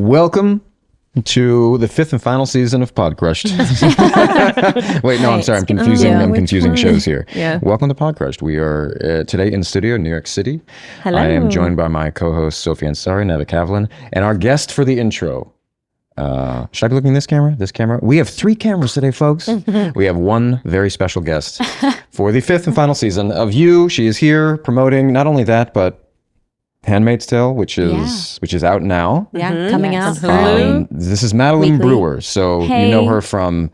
Welcome to the fifth and final season of Podcrushed. Wait, no, I'm sorry. I'm confusing shows here. Yeah. Welcome to Podcrushed. We are today in studio in New York City. Hello. I am joined by my co-host, Sophie Ansari, Neva Kavlin, and our guest for the intro. Should I be looking at this camera? This camera? We have 3 cameras today, folks. We have one very special guest for the fifth and final season of You. She is here promoting not only that, but Handmaids Tale, which is out now. Yeah, coming out. This is Madeline Weekly. Brewer. So you know her from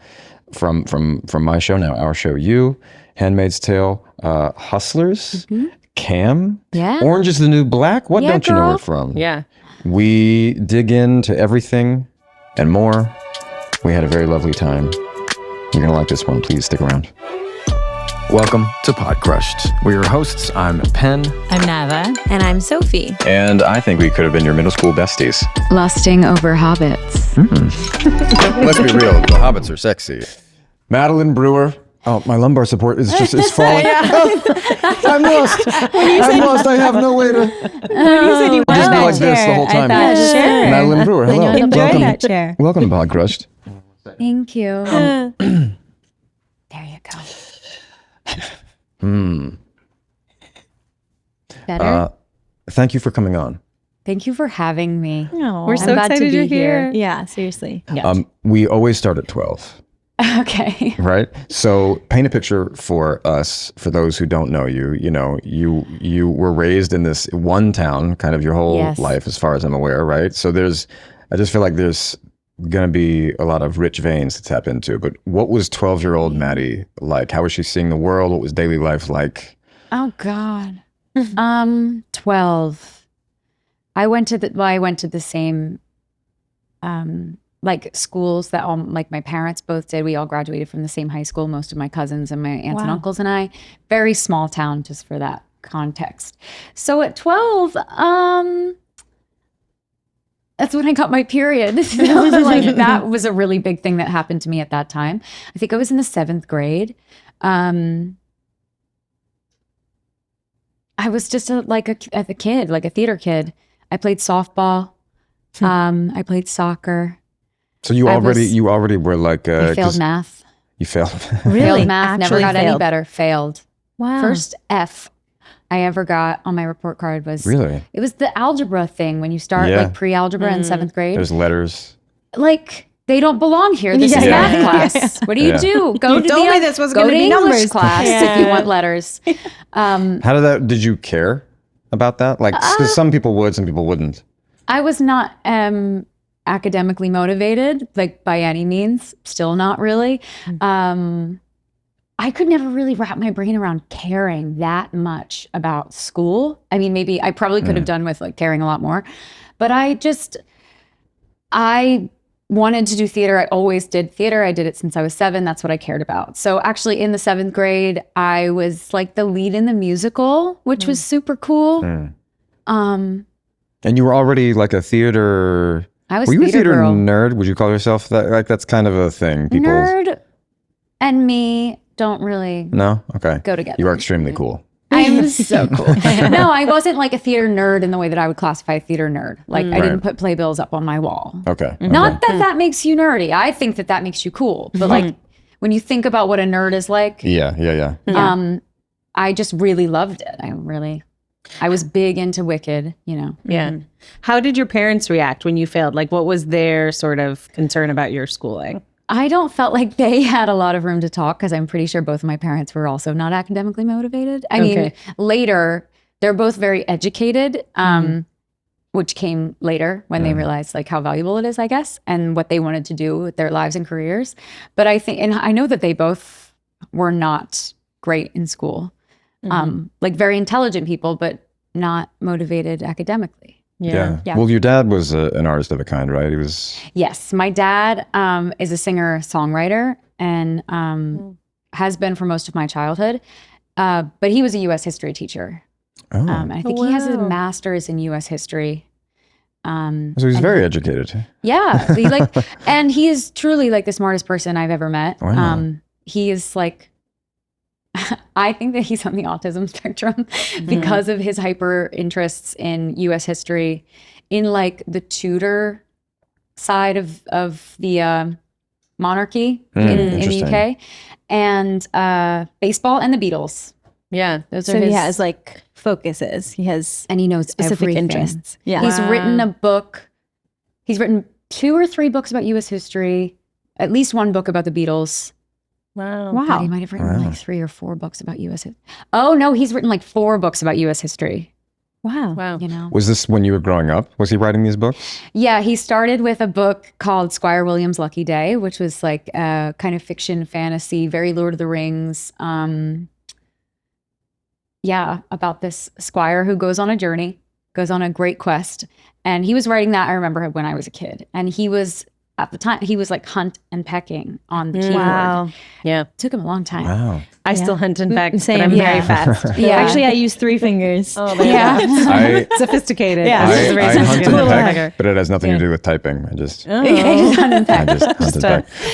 my show now, our show, You, Handmaid's Tale, Hustlers, Cam, Orange is the New Black. What don't you know her from? Yeah. We dig into everything and more. We had a very lovely time. You're going to like this one. Please stick around. Welcome to Podcrushed. We're your hosts. I'm Penn. I'm Neva. And I'm Sophie. And I think we could have been your middle school besties. Lusting over hobbits. Let's be real. The hobbits are sexy. Madeline Brewer. Oh, my lumbar support is falling. I'm lost. I have no way to. Just be like this the whole time. Sure. Madeline Brewer, hello. Enjoy that chair. Welcome to Podcrushed. Thank you. There you go. Better? Thank you for coming on. Thank you for having me. We're so I'm glad to excited be you're here. Yeah, seriously. We always start at 12, Okay. right? So paint a picture for us, for those who don't know you. You know, you were raised in this one town kind of your whole life, as far as I'm aware, right? So I just feel like there's going to be a lot of rich veins to tap into. But what was 12-year-old Maddie like? How was she seeing the world? What was daily life like? Oh God. 12. I went to the same like schools that all like my parents both did. We all graduated from the same high school, most of my cousins and my aunts and uncles and I. Very small town, just for that context. So at 12, that's when I got my period. So, like, that was a really big thing that happened to me at that time. I think I was in the 7th grade. I was just a kid, like a theater kid. I played softball. I played soccer. So you already were like I failed math. You failed. Really? Failed math. Never Actually got any failed. better. Failed. Wow. First F I ever got on my report card was Really? It was the algebra thing when you start like pre-algebra in 7th grade. There's letters. Like, they don't belong here. This is math class. What do you do? Go to told me this was go gonna to be English numbers. class if you want letters. Did you care about that? Like, 'cause some people would, some people wouldn't. I was not academically motivated, like by any means. Still not really. I could never really wrap my brain around caring that much about school. I mean, maybe I probably could have done with like caring a lot more, but I wanted to do theater. I always did theater. I did it since I was 7. That's what I cared about. So actually in the 7th grade, I was like the lead in the musical, which was super cool. And you were already like a theater. I was Were you a theater girl. nerd? Would you call yourself that? Like, that's kind of a thing. People. Nerd and me don't really No? Okay. go together. You are extremely cool. I'm so cool. No, I wasn't like a theater nerd in the way that I would classify a theater nerd. Like I didn't put playbills up on my wall. Okay. Not that that makes you nerdy. I think that makes you cool. But like when you think about what a nerd is like, Yeah. I just really loved it. I was big into Wicked, you know. Yeah. How did your parents react when you failed? Like, what was their sort of concern about your schooling? I don't felt like they had a lot of room to talk because I'm pretty sure both of my parents were also not academically motivated. I mean, later, they're both very educated, which came later when they realized like how valuable it is, I guess, and what they wanted to do with their lives and careers. But I think, and I know that they both were not great in school, like very intelligent people, but not motivated academically. Yeah. Well, your dad was an artist of a kind, right? He was. Yes, my dad is a singer-songwriter and has been for most of my childhood. But he was a U.S. history teacher. I think he has a master's in U.S. history. So he's very educated. Yeah, and he is truly like the smartest person I've ever met. Wow. He is like I think that he's on the autism spectrum because of his hyper interests in U.S. history, in like the Tudor side of the monarchy in the UK, and baseball and the Beatles. Yeah, those are his. He has like focuses. He has and he knows specific everything. interests. Yeah, he's written a book. He's written 2 or 3 books about U.S. history. At least 1 book about the Beatles. Wow. God, he might have written like 3 or 4 books about U.S. history. Oh no, he's written like 4 books about U.S. history. Wow. You know, was this when you were growing up? Was he writing these books? Yeah, he started with a book called Squire William's Lucky Day, which was like kind of fiction, fantasy, very Lord of the Rings. About this squire who goes on a journey, goes on a great quest. And he was writing that, I remember, when I was a kid. And he was, at the time, he was like hunt and pecking on the keyboard. Wow. Yeah. It took him a long time. Wow. I still hunt and peck, Same. but I'm very fast. Yeah. Actually, I use 3 fingers. Oh, there you go. Sophisticated. Yeah. I hunt and peck, but it has nothing to do with typing. I just hunt and peck.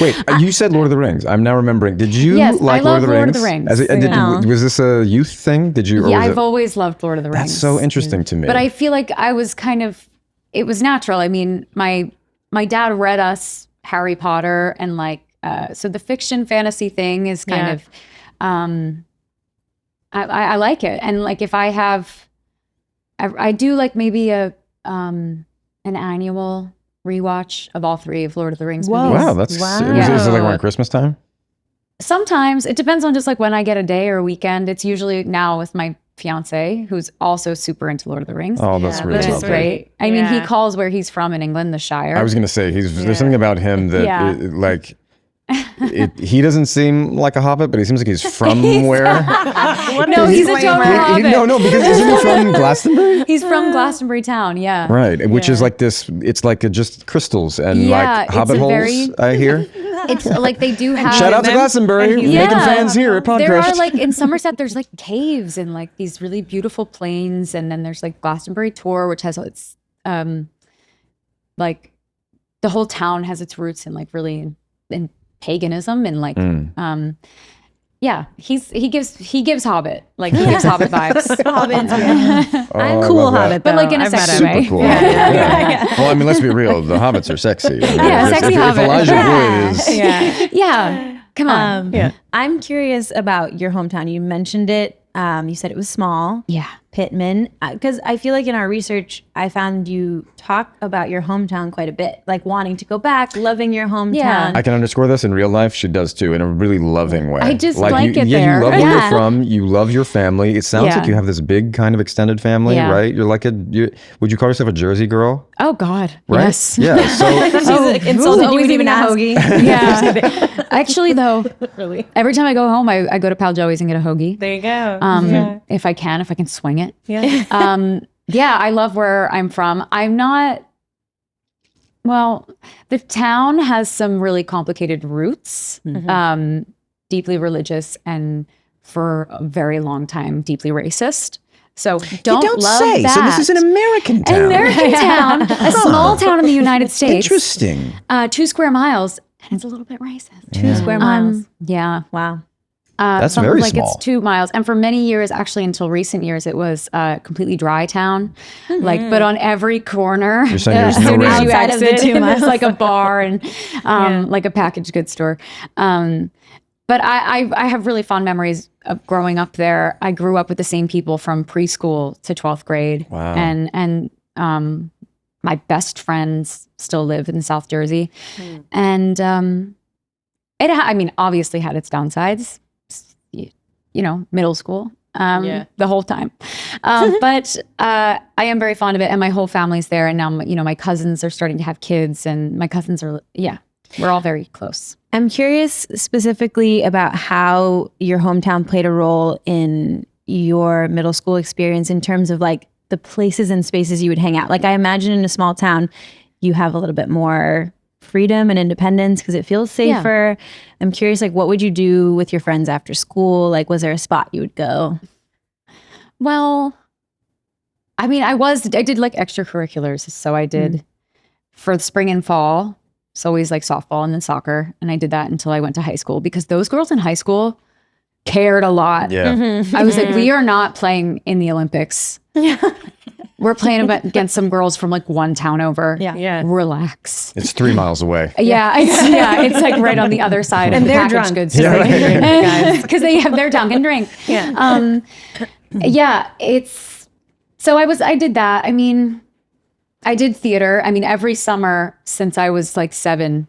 Wait, you said Lord of the Rings. I'm now remembering. Did you like Lord of the Rings? Was this a youth thing? Did you? Yeah, I've always loved Lord of the Rings. That's so interesting to me. But I feel like I was kind of, it was natural. I mean, my dad read us Harry Potter and like, so the fiction fantasy thing is kind of, I like it. And like if I have, I do like maybe an annual rewatch of all 3 of Lord of the Rings movies. Wow, that's Is it like around Christmas time? Sometimes it depends on just like when I get a day or a weekend. It's usually now with my fiance, who's also super into Lord of the Rings. Oh, that's really which is lovely. great. I mean, he calls where he's from in England the Shire. I was going to say there's something about him that he doesn't seem like a hobbit, but he seems like he's from where? No, he's a total hobbit. No, because isn't he from Glastonbury? He's from Glastonbury town, yeah. Right, which is like this, it's like just crystals and like hobbit holes, I hear. It's like they do have... Shout out to Glastonbury, making fans here at Podcrushed. There are like, in Somerset, there's like caves and like these really beautiful plains, and then there's like Glastonbury Tor, which has its, like, the whole town has its roots in like really... in paganism and like he gives hobbit, like he gives hobbit vibes. I'm cool hobbit, but like in a sexy way. Cool. Yeah. Well, I mean, let's be real, the hobbits are sexy. Sexy hobbit. If Elijah Wood is Come on. I'm curious about your hometown. You mentioned it. You said it was small. Yeah. Pittman. Because I feel like in our research, I found you talk about your hometown quite a bit, like wanting to go back, loving your hometown. Yeah. I can underscore this in real life. She does too, in a really loving way. I just like it there. Yeah, you love where you're from. You love your family. It sounds like you have this big kind of extended family, right? You're like would you call yourself a Jersey girl? Oh God, right? Yes. Yeah. So insulted you would even ask. Hoagie. Yeah. Actually, though, really, every time I go home, I go to Pal Joey's and get a hoagie. There you go. If I can swing it. Yeah. I love where I'm from. I'm not. Well, the town has some really complicated roots. Deeply religious, and for a very long time, deeply racist. So don't love say. that. So this is an American town. An American town, a small town in the United States. Interesting. 2 square miles, and it's a little bit racist. 2 square miles. Yeah. Wow. That's very like small. It's 2 miles, and for many years, actually until recent years, it was a completely dry town. Like, but on every corner, You're saying as there's no soon as you outside of the exit, 2 miles. there's like a bar and like a packaged goods store. But I have really fond memories of growing up there. I grew up with the same people from preschool to 12th grade. Wow. And my best friends still live in South Jersey. And it obviously had its downsides, middle school, the whole time. But I am very fond of it, and my whole family's there. And now, my cousins are starting to have kids, and my cousins are, we're all very close. I'm curious specifically about how your hometown played a role in your middle school experience in terms of like the places and spaces you would hang out. Like I imagine in a small town, you have a little bit more freedom and independence because it feels safer. Yeah. I'm curious, like what would you do with your friends after school? Like was there a spot you would go? Well, I did like extracurriculars. So I did for the spring and fall. It's always like softball and then soccer. And I did that until I went to high school because those girls in high school cared a lot. Yeah. I was like, we are not playing in the Olympics. We're playing against some girls from like one town over. Yeah. Relax. It's 3 miles away. It's like right on the other side. And of the they're packaged drunk. goods. Yeah, right. Because they're drunk and drink. Yeah. So I did that. I mean, I did theater. I mean, every summer since I was like 7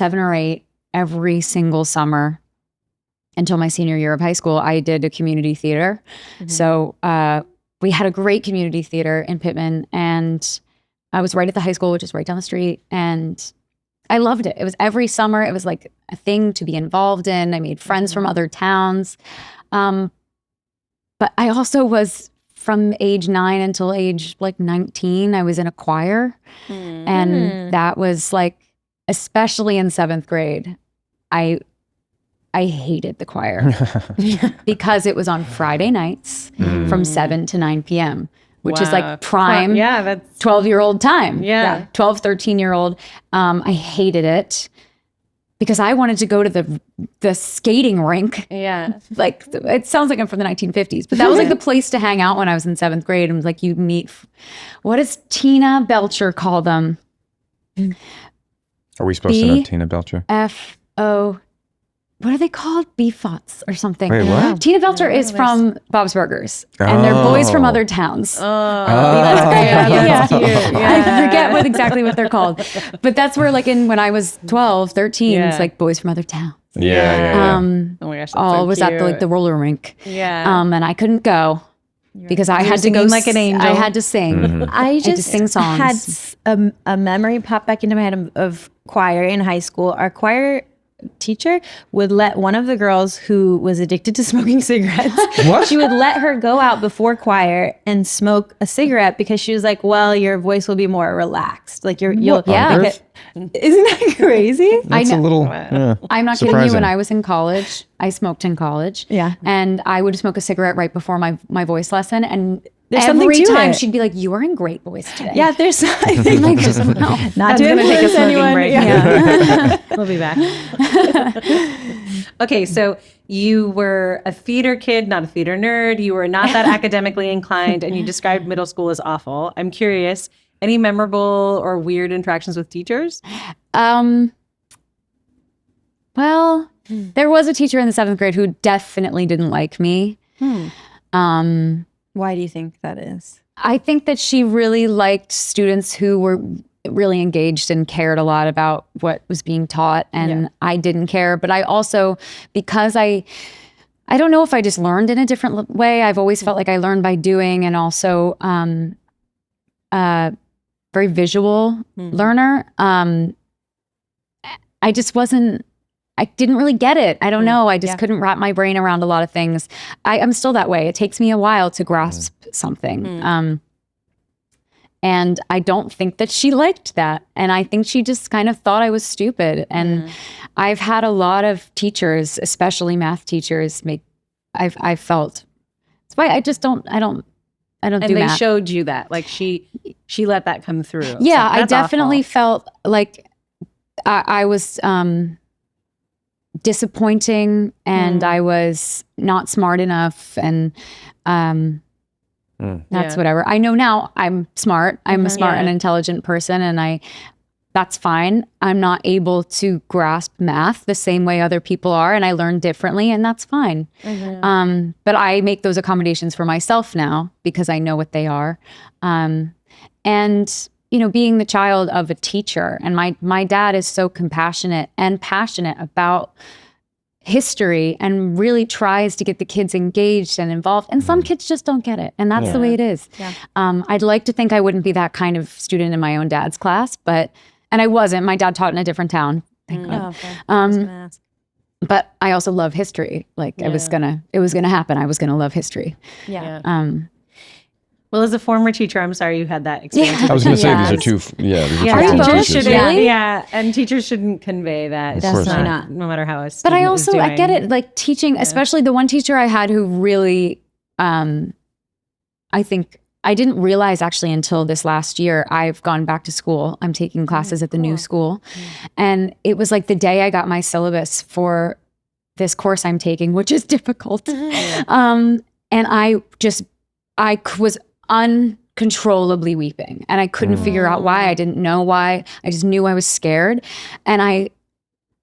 or 8, every single summer until my senior year of high school, I did a community theater. Mm-hmm. So we had a great community theater in Pittman, and I was right at the high school, which is right down the street. And I loved it. It was every summer. It was like a thing to be involved in. I made friends from other towns. But I also was, from age 9 until age like 19, I was in a choir. And that was like, especially in 7th grade, I hated the choir because it was on Friday nights from 7 to 9 p.m., which is like prime that's 12-year-old time. 12, 13-year-old. I hated it because I wanted to go to the skating rink. Yeah. Like, it sounds like I'm from the 1950s, but that was like the place to hang out when I was in 7th grade. And like, you meet, what does Tina Belcher call them? Are we supposed to know Tina Belcher? BFO. What are they called? Beefots or something. Wait, what? Tina Belcher is from Bob's Burgers, and they're boys from other towns. That's cute. I forget exactly what they're called, but that's where, like, when I was 12, 13, it's like boys from other towns. Yeah. Oh my gosh, that's so was cute. at the roller rink. Yeah. And I couldn't go because I had to go like an angel. I had to sing. Mm-hmm. I just had to sing songs. had a memory pop back into my head of choir in high school. Our choir teacher would let one of the girls who was addicted to smoking cigarettes, she would let her go out before choir and smoke a cigarette because she was like, well, your voice will be more relaxed. Like you'll isn't that crazy? That's a little I'm not kidding you. When I was in college, I smoked in college. Yeah. And I would smoke a cigarette right before my voice lesson, and there's every something to time it. she'd be like, "You are in great voice today." Yeah, there's I think like, not to take a influence smoking anyone. break. Yeah. We'll be back. Okay, so you were a theater kid, not a theater nerd. You were not that academically inclined, and you described middle school as awful. I'm curious, any memorable or weird interactions with teachers? Well, there was a teacher in the 7th grade who definitely didn't like me. Why do you think that is? I think that she really liked students who were really engaged and cared a lot about what was being taught, and I didn't care. But I also, because I don't know if I just learned in a different way. I've always felt like I learned by doing, and also very visual learner. I just wasn't. I didn't really get it. I don't know. I just couldn't wrap my brain around a lot of things. I'm still that way. It takes me a while to grasp something. And I don't think that she liked that. And I think she just kind of thought I was stupid. And I've had a lot of teachers, especially math teachers, I felt. That's why I don't do And they math. showed you that. Like she let that come through. Yeah, So I definitely felt like I was disappointing, and I was not smart enough, and that's whatever. I know now I'm smart. I'm a smart and intelligent person, and that's fine. I'm not able to grasp math the same way other people are, and I learn differently, and that's fine. But I make those accommodations for myself now because I know what they are. And you know, being the child of a teacher, and my dad is so compassionate and passionate about history and really tries to get the kids engaged and involved. And some kids just don't get it. And that's the way it is. Yeah. I'd like to think I wouldn't be that kind of student in my own dad's class, and I wasn't. My dad taught in a different town. Thank God. Okay. I was gonna ask. But I also love history. Like it was gonna happen. I was gonna love history. Yeah. Well, as a former teacher, I'm sorry you had that experience. I was going to say these are two. These are two both teachers. should Really? And teachers shouldn't convey that. Of course Definitely not. no matter how a student But I is also, I get it, like teaching, especially the one teacher I had who really, I think, I didn't realize actually until this last year, I've gone back to school. I'm taking classes at the new school. And it was like the day I got my syllabus for this course I'm taking, which is difficult. And I was uncontrollably weeping. And I couldn't figure out why. I didn't know why. I just knew I was scared. And I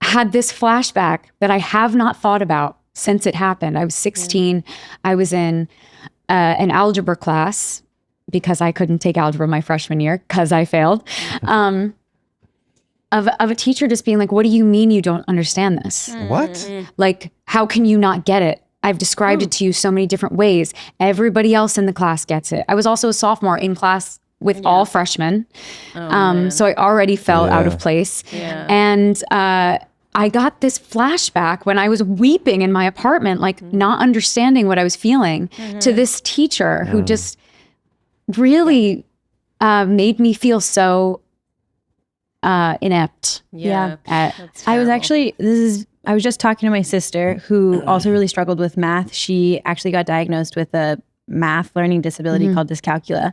had this flashback that I have not thought about since it happened. I was 16. I was in an algebra class because I couldn't take algebra my freshman year because I failed. Of a teacher just being like, what do you mean you don't understand this? What? Like, how can you not get it? I've described it to you so many different ways. Everybody else in the class gets it. I was also a sophomore in class with all freshmen. So I already felt out of place. Yeah. And I got this flashback when I was weeping in my apartment, like not understanding what I was feeling, to this teacher who just really made me feel so inept. Yeah. I was just talking to my sister who also really struggled with math. She actually got diagnosed with a math learning disability called dyscalculia.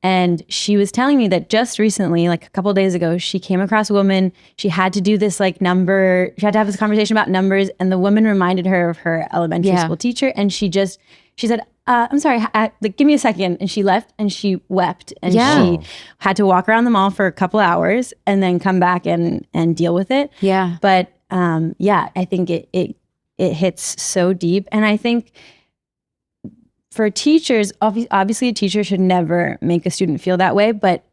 And she was telling me that just recently, like a couple of days ago, she came across a woman. She had to do this like number. She had to have this conversation about numbers. And the woman reminded her of her elementary school teacher. And she said, I'm sorry, like, give me a second. And she left and she wept. And she had to walk around the mall for a couple hours and then come back and deal with it. Yeah. But I think it hits so deep. And I think for teachers, obviously a teacher should never make a student feel that way, but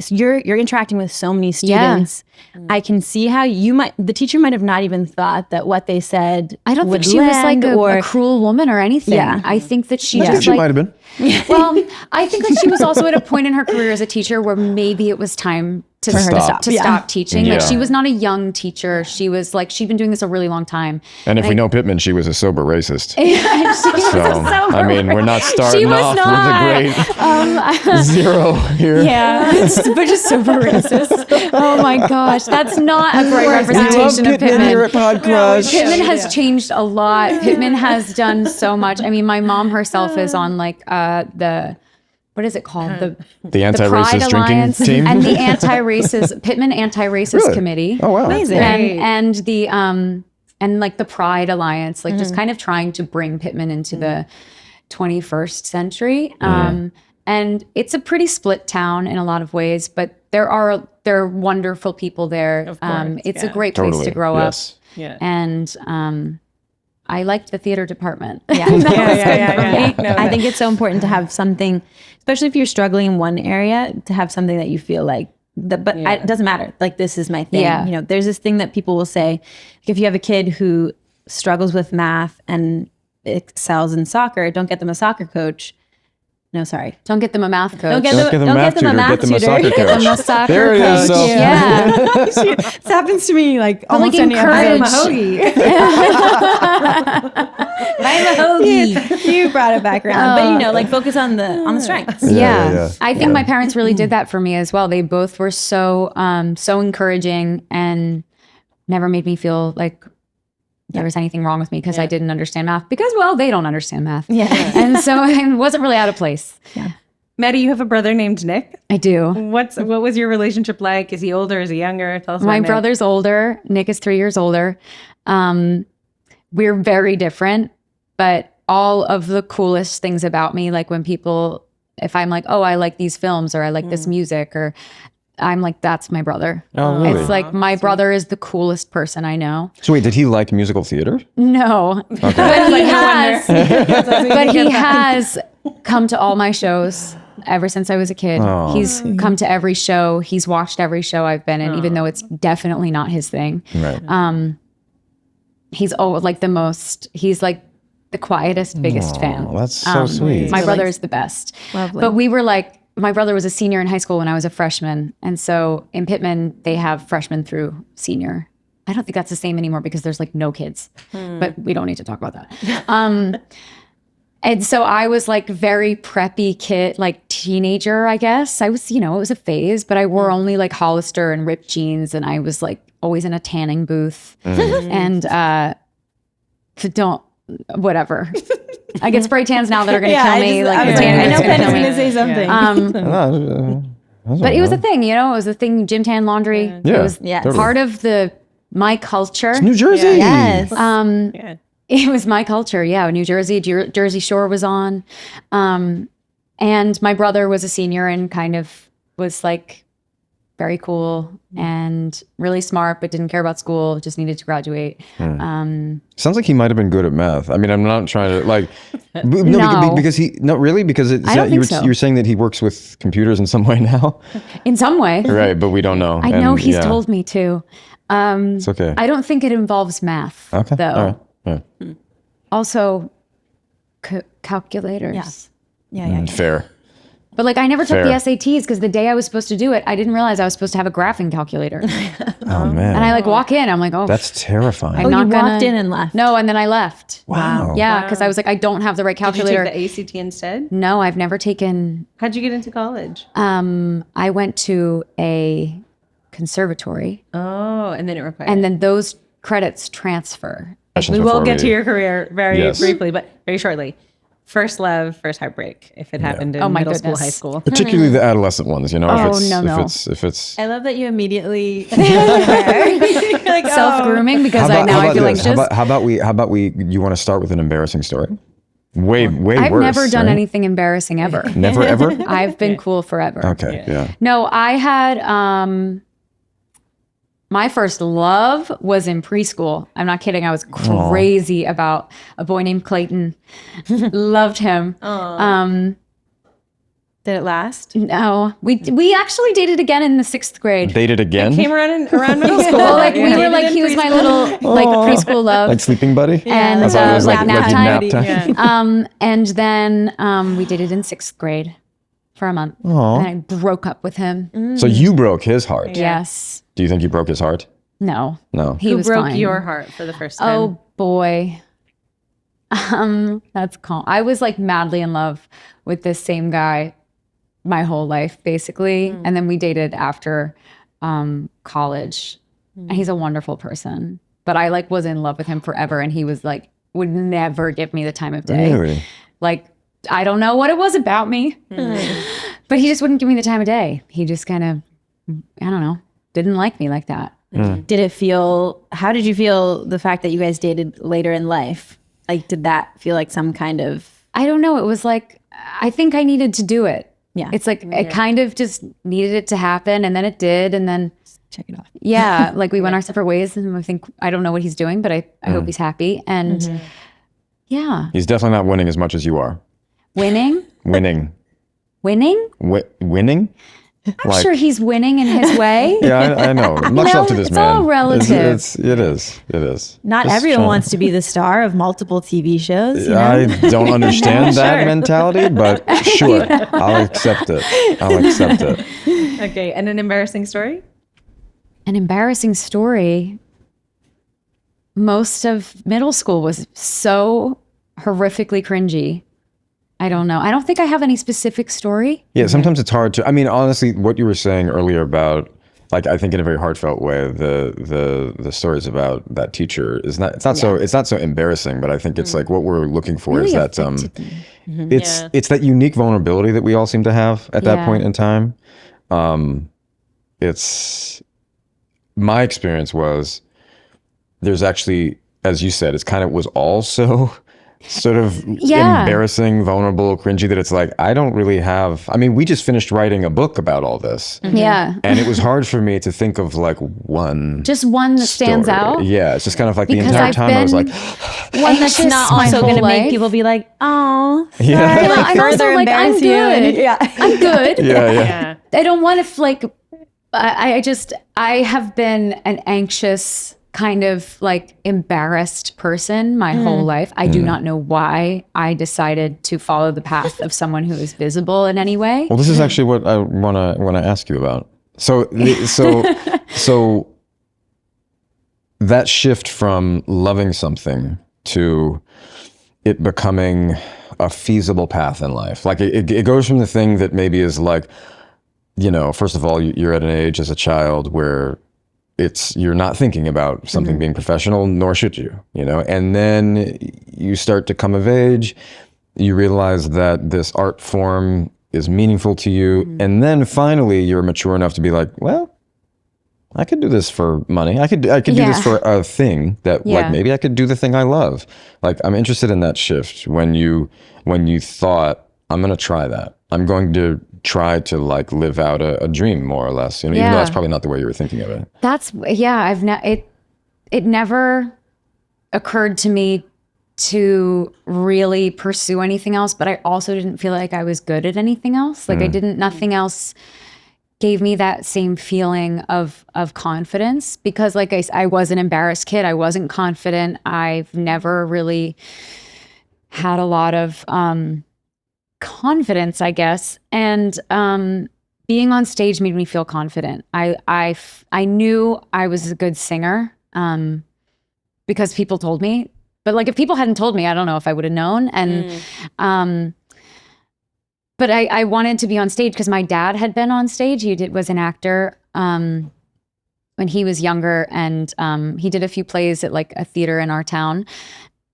you're interacting with so many students. I can see how the teacher might have not even thought that what they said I don't think she was like a cruel woman or anything. Yeah. I think that she just she might have been. Well, I think that she was also at a point in her career as a teacher where maybe it was time for her to stop teaching. Like, she was not a young teacher. She was like, she'd been doing this a really long time. And if we know Pittman, she was a sober racist. I mean, we're not starting off with a great 0 here. Yeah, but just sober racist. Oh my gosh, that's not a great representation of Pittman. Here at Podcrushed. Pittman has changed a lot. Pittman has done so much. I mean, my mom herself is on like what is it called? The anti-racist drinking team? And the anti-racist, Pittman anti-racist committee. Oh, wow. Amazing. And the, and like the Pride Alliance, like just kind of trying to bring Pittman into the 21st century. And it's a pretty split town in a lot of ways, but there are wonderful people there. Of course, it's a great place to grow up. Yeah. And, I liked the theater department. I think it's so important to have something, especially if you're struggling in one area, to have something that you feel like, it doesn't matter. Like, this is my thing. Yeah. You know, there's this thing that people will say, like, if you have a kid who struggles with math and excels in soccer, don't get them a soccer coach. No, sorry. Don't get them a math coach. Don't get them a math tutor. Get them a soccer coach. Get them a soccer there coach. It is. Yeah. This happens to me like almost any encourage. You brought it back around, but you know, like, focus on the strengths. Yeah. I think my parents really did that for me as well. They both were so encouraging and never made me feel like there was anything wrong with me because I didn't understand math, because, well, they don't understand math. Yeah. And so I wasn't really out of place. Yeah. Maddie, you have a brother named Nick. I do. What was your relationship like? Is he older? Is he younger? Tell us about My Nick. brother's older. Nick is 3 years older. We're very different, but all of the coolest things about me, like when people, if I'm like, oh, I like these films, or I like this music, or I'm like, that's my brother. Oh, really? It's like, my brother is the coolest person I know. So wait, did he like musical theater? No. Okay. But he has come to all my shows ever since I was a kid. Oh. He's come to every show. He's watched every show I've been in, even though it's definitely not his thing. Right. He's he's like the quietest, biggest fan. That's so sweet. My brother is the best. Lovely. But we were like, my brother was a senior in high school when I was a freshman. And so in Pittman, they have freshman through senior. I don't think that's the same anymore because there's like no kids, but we don't need to talk about that. And so I was like very preppy kid, like teenager, I guess. I was, it was a phase, but I wore only like Hollister and ripped jeans, and I was like always in a tanning booth and whatever. I get spray tans now that are going to kill me. I know Penn is going to say something. But it was a thing, it was a thing. Gym tan laundry. Yeah, it was part of my culture. It's New Jersey. Yes. It was my culture. Yeah. New Jersey, Jersey Shore was on. And my brother was a senior and kind of was like very cool and really smart, but didn't care about school, just needed to graduate. Sounds like he might have been good at math. I mean, I'm not trying to like, No. because I don't think so. You're saying that he works with computers in some way now? In some way. Right, but we don't know. I know he's told me to. It's okay. I don't think it involves math, Okay. though. All right. Yeah. Also, calculators. Yeah. Fair. But like, I never took Fair. the SATs because the day I was supposed to do it, I didn't realize I was supposed to have a graphing calculator. Oh man. And I like walk in, I'm like, oh, That's terrifying. I'm not you gonna- walked in and left. No, and then I left. Wow. Yeah, because I was like, I don't have the right Did you calculator. take the ACT instead? No, I've never taken. How'd you get into college? I went to a conservatory, Oh, and then it required. and then those credits transfer. we will Before get to we- your career very Yes. briefly, but very shortly. First love, first heartbreak. If it happened in Oh, my middle school, goodness. high school. Particularly the adolescent ones, you know. Oh, if it's, no. If it's I love that you immediately Like, Self grooming because how now I feel this? anxious. How about we? You want to start with an embarrassing story? Way I've worse. never done right? anything embarrassing ever. Never ever. I've been cool forever. Okay. Yeah. No, I had my first love was in preschool. I'm not kidding. I was crazy about a boy named Clayton. Loved him. did it last? No, we actually dated again in the 6th grade. Dated again. Came around middle school. Well, like we were like he was my little like preschool love. Like sleeping buddy. And I thought it was like nap time. nap time. Yeah. And then we dated in 6th grade for a month. Aw. And I broke up with him. So you broke his heart. Yes. Do you think you broke his heart? No. No. He Who was broke fine. your heart for the first time? Oh boy. That's calm. I was like madly in love with this same guy my whole life, basically. And then we dated after college. And he's a wonderful person. But I like was in love with him forever. And he was like, would never give me the time of day. Really? Like, I don't know what it was about me. But he just wouldn't give me the time of day. He just kind of, I don't know, didn't like me like that. Did it feel, how did you feel the fact that you guys dated later in life? Like, did that feel like some kind of, I don't know. It was like, I think I needed to do it. Yeah. It's like, I kind of just needed it to happen. And then it did. And then, check it off? yeah, like we went our separate ways. And I think, I don't know what he's doing, but I hope he's happy. And yeah, He's definitely not winning as much as you are. winning. Winning. Winning? I'm sure he's winning in his way. Yeah, I know. Much know, love to this it's man. all relative. It is. Not Just everyone trying- wants to be the star of multiple TV shows. You know? I don't understand that mentality, but sure, I'll accept it. Okay, and an embarrassing story? An embarrassing story. Most of middle school was so horrifically cringy. I don't know. I don't think I have any specific story. Yeah, sometimes it's hard to. I mean, honestly, what you were saying earlier about, like, I think in a very heartfelt way, the stories about that teacher is not. It's not so embarrassing, but I think it's like what we're looking for Really is that affected me. it's that unique vulnerability that we all seem to have at that Yeah. point in time. It's my experience was there's actually, as you said, it's kind of was also sort of embarrassing, vulnerable, cringy that it's like, I don't really have, I mean, we just finished writing a book about all this. Yeah. And it was hard for me to think of like one. Just one that stands story. out. Yeah, it's just kind of like Because the entire I've time I was like, been One that's anxious not my also whole going to make life. people be like, oh, sorry, Yeah. Yeah, like I'm also further like, I'm embarrass you. good. Yeah. I'm good. yeah. Yeah. I don't want to like, I have been an anxious kind of like embarrassed person my whole life. I do not know why I decided to follow the path of someone who is visible in any way. Well, this is actually what I want to ask you about. So that shift from loving something to it becoming a feasible path in life, like it goes from the thing that maybe is like, you know, first of all, you're at an age as a child where you're not thinking about something being professional, nor should you, you know, and then you start to come of age, you realize that this art form is meaningful to you. And then finally you're mature enough to be like, well, I could do this for money. I could do this for a thing that like, maybe I could do the thing I love. Like, I'm interested in that shift when you thought, I'm going to try that. I'm going to try to like live out a dream more or less, even though that's probably not the way you were thinking of it. It never occurred to me to really pursue anything else, but I also didn't feel like I was good at anything else. Like nothing else gave me that same feeling of confidence, because like I was an embarrassed kid. I wasn't confident. I've never really had a lot of confidence, I guess. And being on stage made me feel confident. I knew I was a good singer because people told me. But like if people hadn't told me, I don't know if I would have known. And but I wanted to be on stage because my dad had been on stage. He was an actor when he was younger, and he did a few plays at like a theater in our town.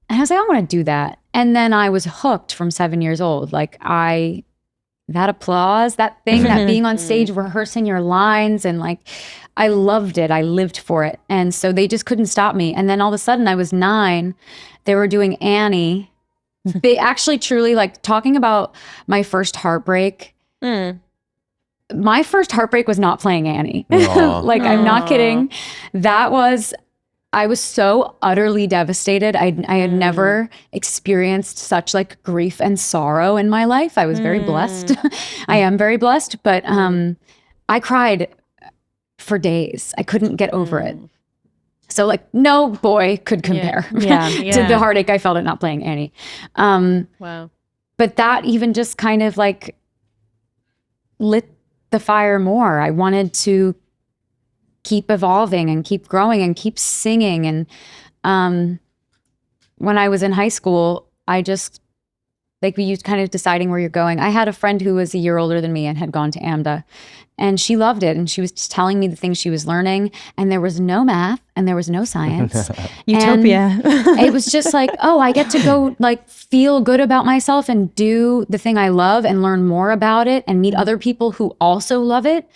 And I was like, I want to do that. And then I was hooked from 7 years old. Like that applause, that thing, that being on stage, rehearsing your lines, and like, I loved it. I lived for it. And so they just couldn't stop me. And then all of a sudden I was 9, they were doing Annie. They actually truly, like, talking about my first heartbreak. My first heartbreak was not playing Annie. Like, I'm not kidding. I was so utterly devastated. I had never experienced such like grief and sorrow in my life. I was very blessed. I am very blessed, but I cried for days. I couldn't get over it. So like no boy could compare to the heartache I felt at not playing Annie. Wow. But that even just kind of like lit the fire more. I wanted to keep evolving and keep growing and keep singing. And when I was in high school, I just, like, you kind of deciding where you're going. I had a friend who was a year older than me and had gone to AMDA, and she loved it. And she was just telling me the things she was learning, and there was no math and there was no science. Utopia. It was just like, oh, I get to go like feel good about myself and do the thing I love and learn more about it and meet other people who also love it.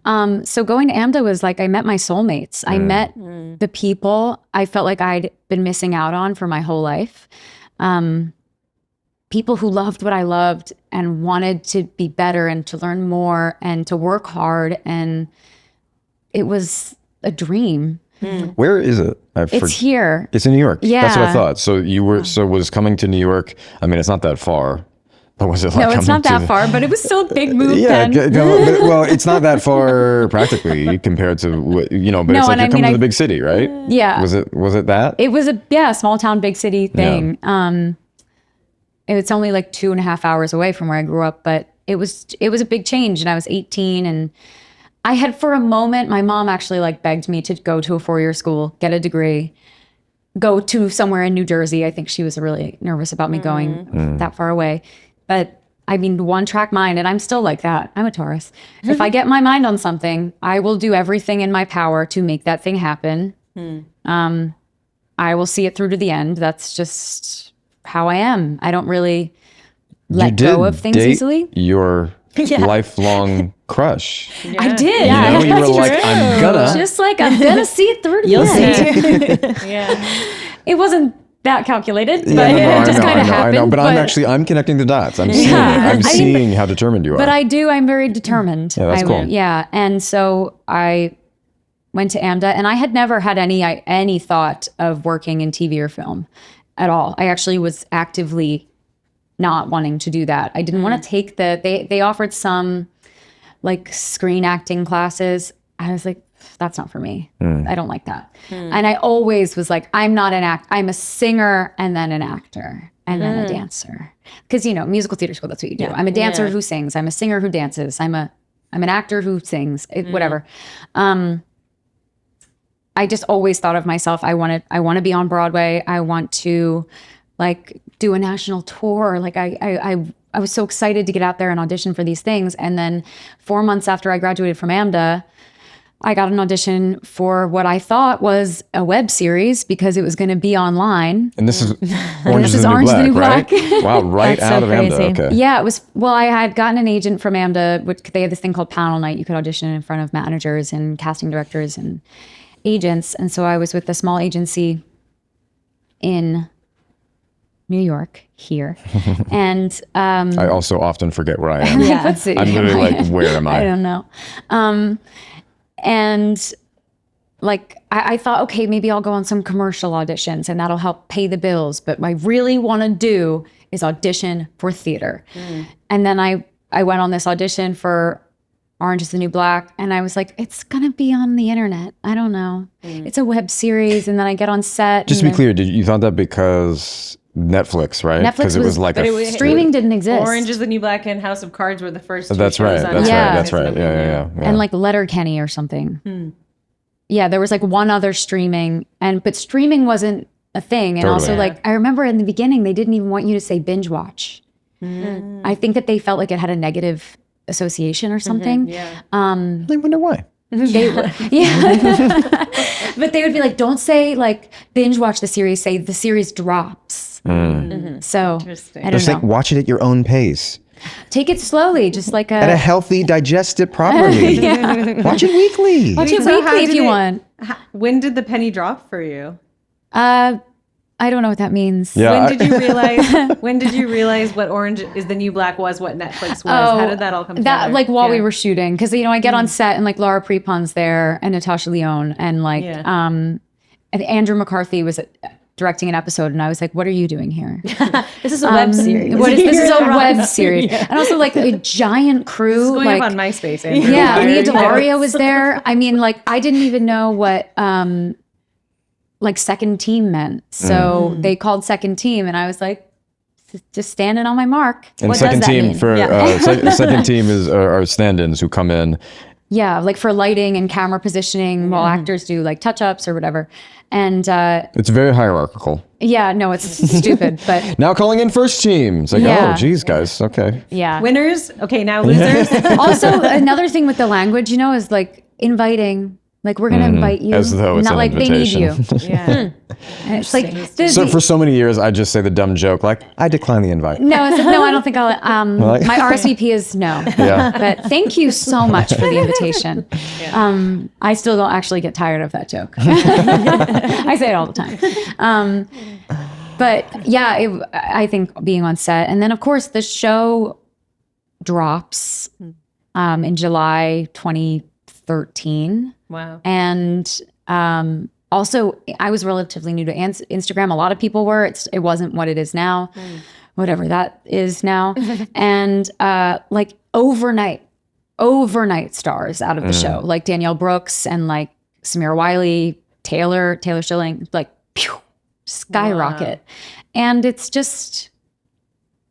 So going to AMDA was like, I met my soulmates. I met the people I felt like I'd been missing out on for my whole life. People who loved what I loved and wanted to be better and to learn more and to work hard. And it was a dream. Where is it? It's here. It's in New York. Yeah. That's what I thought. So you were, was coming to New York. I mean, it's not that far, but was it like No, it's not that far, but it was still a big move. Yeah. Penn. Well, it's not that far practically compared to what, but it's like you're coming to the big city, right? Yeah. Was it that? It was a small town, big city thing. Yeah. It's only like 2.5 hours away from where I grew up, but it was a big change. And I was 18, and I had, for a moment, my mom actually like begged me to go to a 4-year school, get a degree, go to somewhere in New Jersey. I think she was really nervous about me going that far away. But I mean, one-track mind, and I'm still like that. I'm a Taurus. If I get my mind on something, I will do everything in my power to make that thing happen. I will see it through to the end. That's just how I am. I don't really let go of things easily. Your lifelong crush. I did. Yeah, you were like, I'm gonna see it through to the end. It wasn't that calculated, but it just kind of happened. I know, but I'm connecting the dots. I'm seeing it. I'm seeing how determined you are. But I'm very determined. Yeah, that's cool. Yeah, and so I went to AMDA, and I had never had any thought of working in TV or film at all. I actually was actively not wanting to do that. I didn't want to take they offered some like screen acting classes. I was like, that's not for me. I don't like that. And I always was like, I'm not an act. I'm a singer and then an actor and then a dancer. Because, musical theater school, that's what you do. I'm a dancer who sings. I'm a singer who dances. I'm an actor who sings, whatever. I just always thought of myself, I want to be on Broadway. I want to like do a national tour. Like I was so excited to get out there and audition for these things. And then 4 months after I graduated from AMDA, I got an audition for what I thought was a web series because it was going to be online. And this is Orange is the New Black, right? Wow, right out so of crazy. AMDA. Okay. Yeah, it was. Well, I had gotten an agent from AMDA, which they had this thing called panel night. You could audition in front of managers and casting directors and agents. And so I was with a small agency in New York, here. And I also often forget where I am. what city I'm literally like, where am I? I don't know. And like, I thought, okay, maybe I'll go on some commercial auditions and that'll help pay the bills. But what I really want to do is audition for theater. And then I went on this audition for Orange is the New Black. And I was like, it's going to be on the internet. I don't know. It's a web series. And then I get on set. Just to be clear, you thought that because Netflix, right? Netflix it was like streaming didn't exist. Orange is the New Black and House of Cards were the first two That's right. shows on That's Netflix. right. Yeah. And like Letterkenny or something. Yeah, there was like one other streaming, but streaming wasn't a thing. And also like, I remember in the beginning, they didn't even want you to say binge watch. I think that they felt like it had a negative association or something. I wonder why. But they would be like, don't say like binge watch the series, say the series drops. So I don't Just know. like watch it at your own pace. Take it slowly, just like At a healthy, digest it properly. Watch it weekly. Watch it So how weekly if did you it- want. When did the penny drop for you? I don't know what that means. Yeah, When did you realize what Orange is the New Black was, what Netflix was? How did that all come together? Like while we were shooting, because I get on set and like Laura Prepon's there and Natasha Lyonne and like and Andrew McCarthy was directing an episode, and I was like, "What are you doing here? This is a web series. This is a web series, and also like a giant crew. going like up on MySpace. Andrew. Leah Daria was there. I mean, like I didn't even know what like second team meant, so they called second team, and I was like, just standing on my mark. And What second does that team mean? for second team is are stand-ins who come in. Yeah, like for lighting and camera positioning while actors do like touch-ups or whatever. And It's very hierarchical. yeah, no, it's stupid, but Now calling in first team. It's like, Yeah. oh, geez, guys. Okay. yeah. Winners. Okay, now losers. Also, another thing with the language, is like inviting. Like we're gonna invite you, As though it's not an like invitation. they need you. Yeah. And it's like So for so many years, I just say the dumb joke, like, I decline the invite. no, I don't think I'll. My RSVP is no. Yeah. But thank you so much for the invitation. I still don't actually get tired of that joke. I say it all the time. But yeah, I think being on set, and then of course the show drops in July 2013. Wow. And also, I was relatively new to Instagram. A lot of people were. It wasn't what it is now, whatever that is now. And like overnight stars out of the show, like Danielle Brooks and like Samira Wiley, Taylor Schilling, like pew, skyrocket. Wow. And it's just,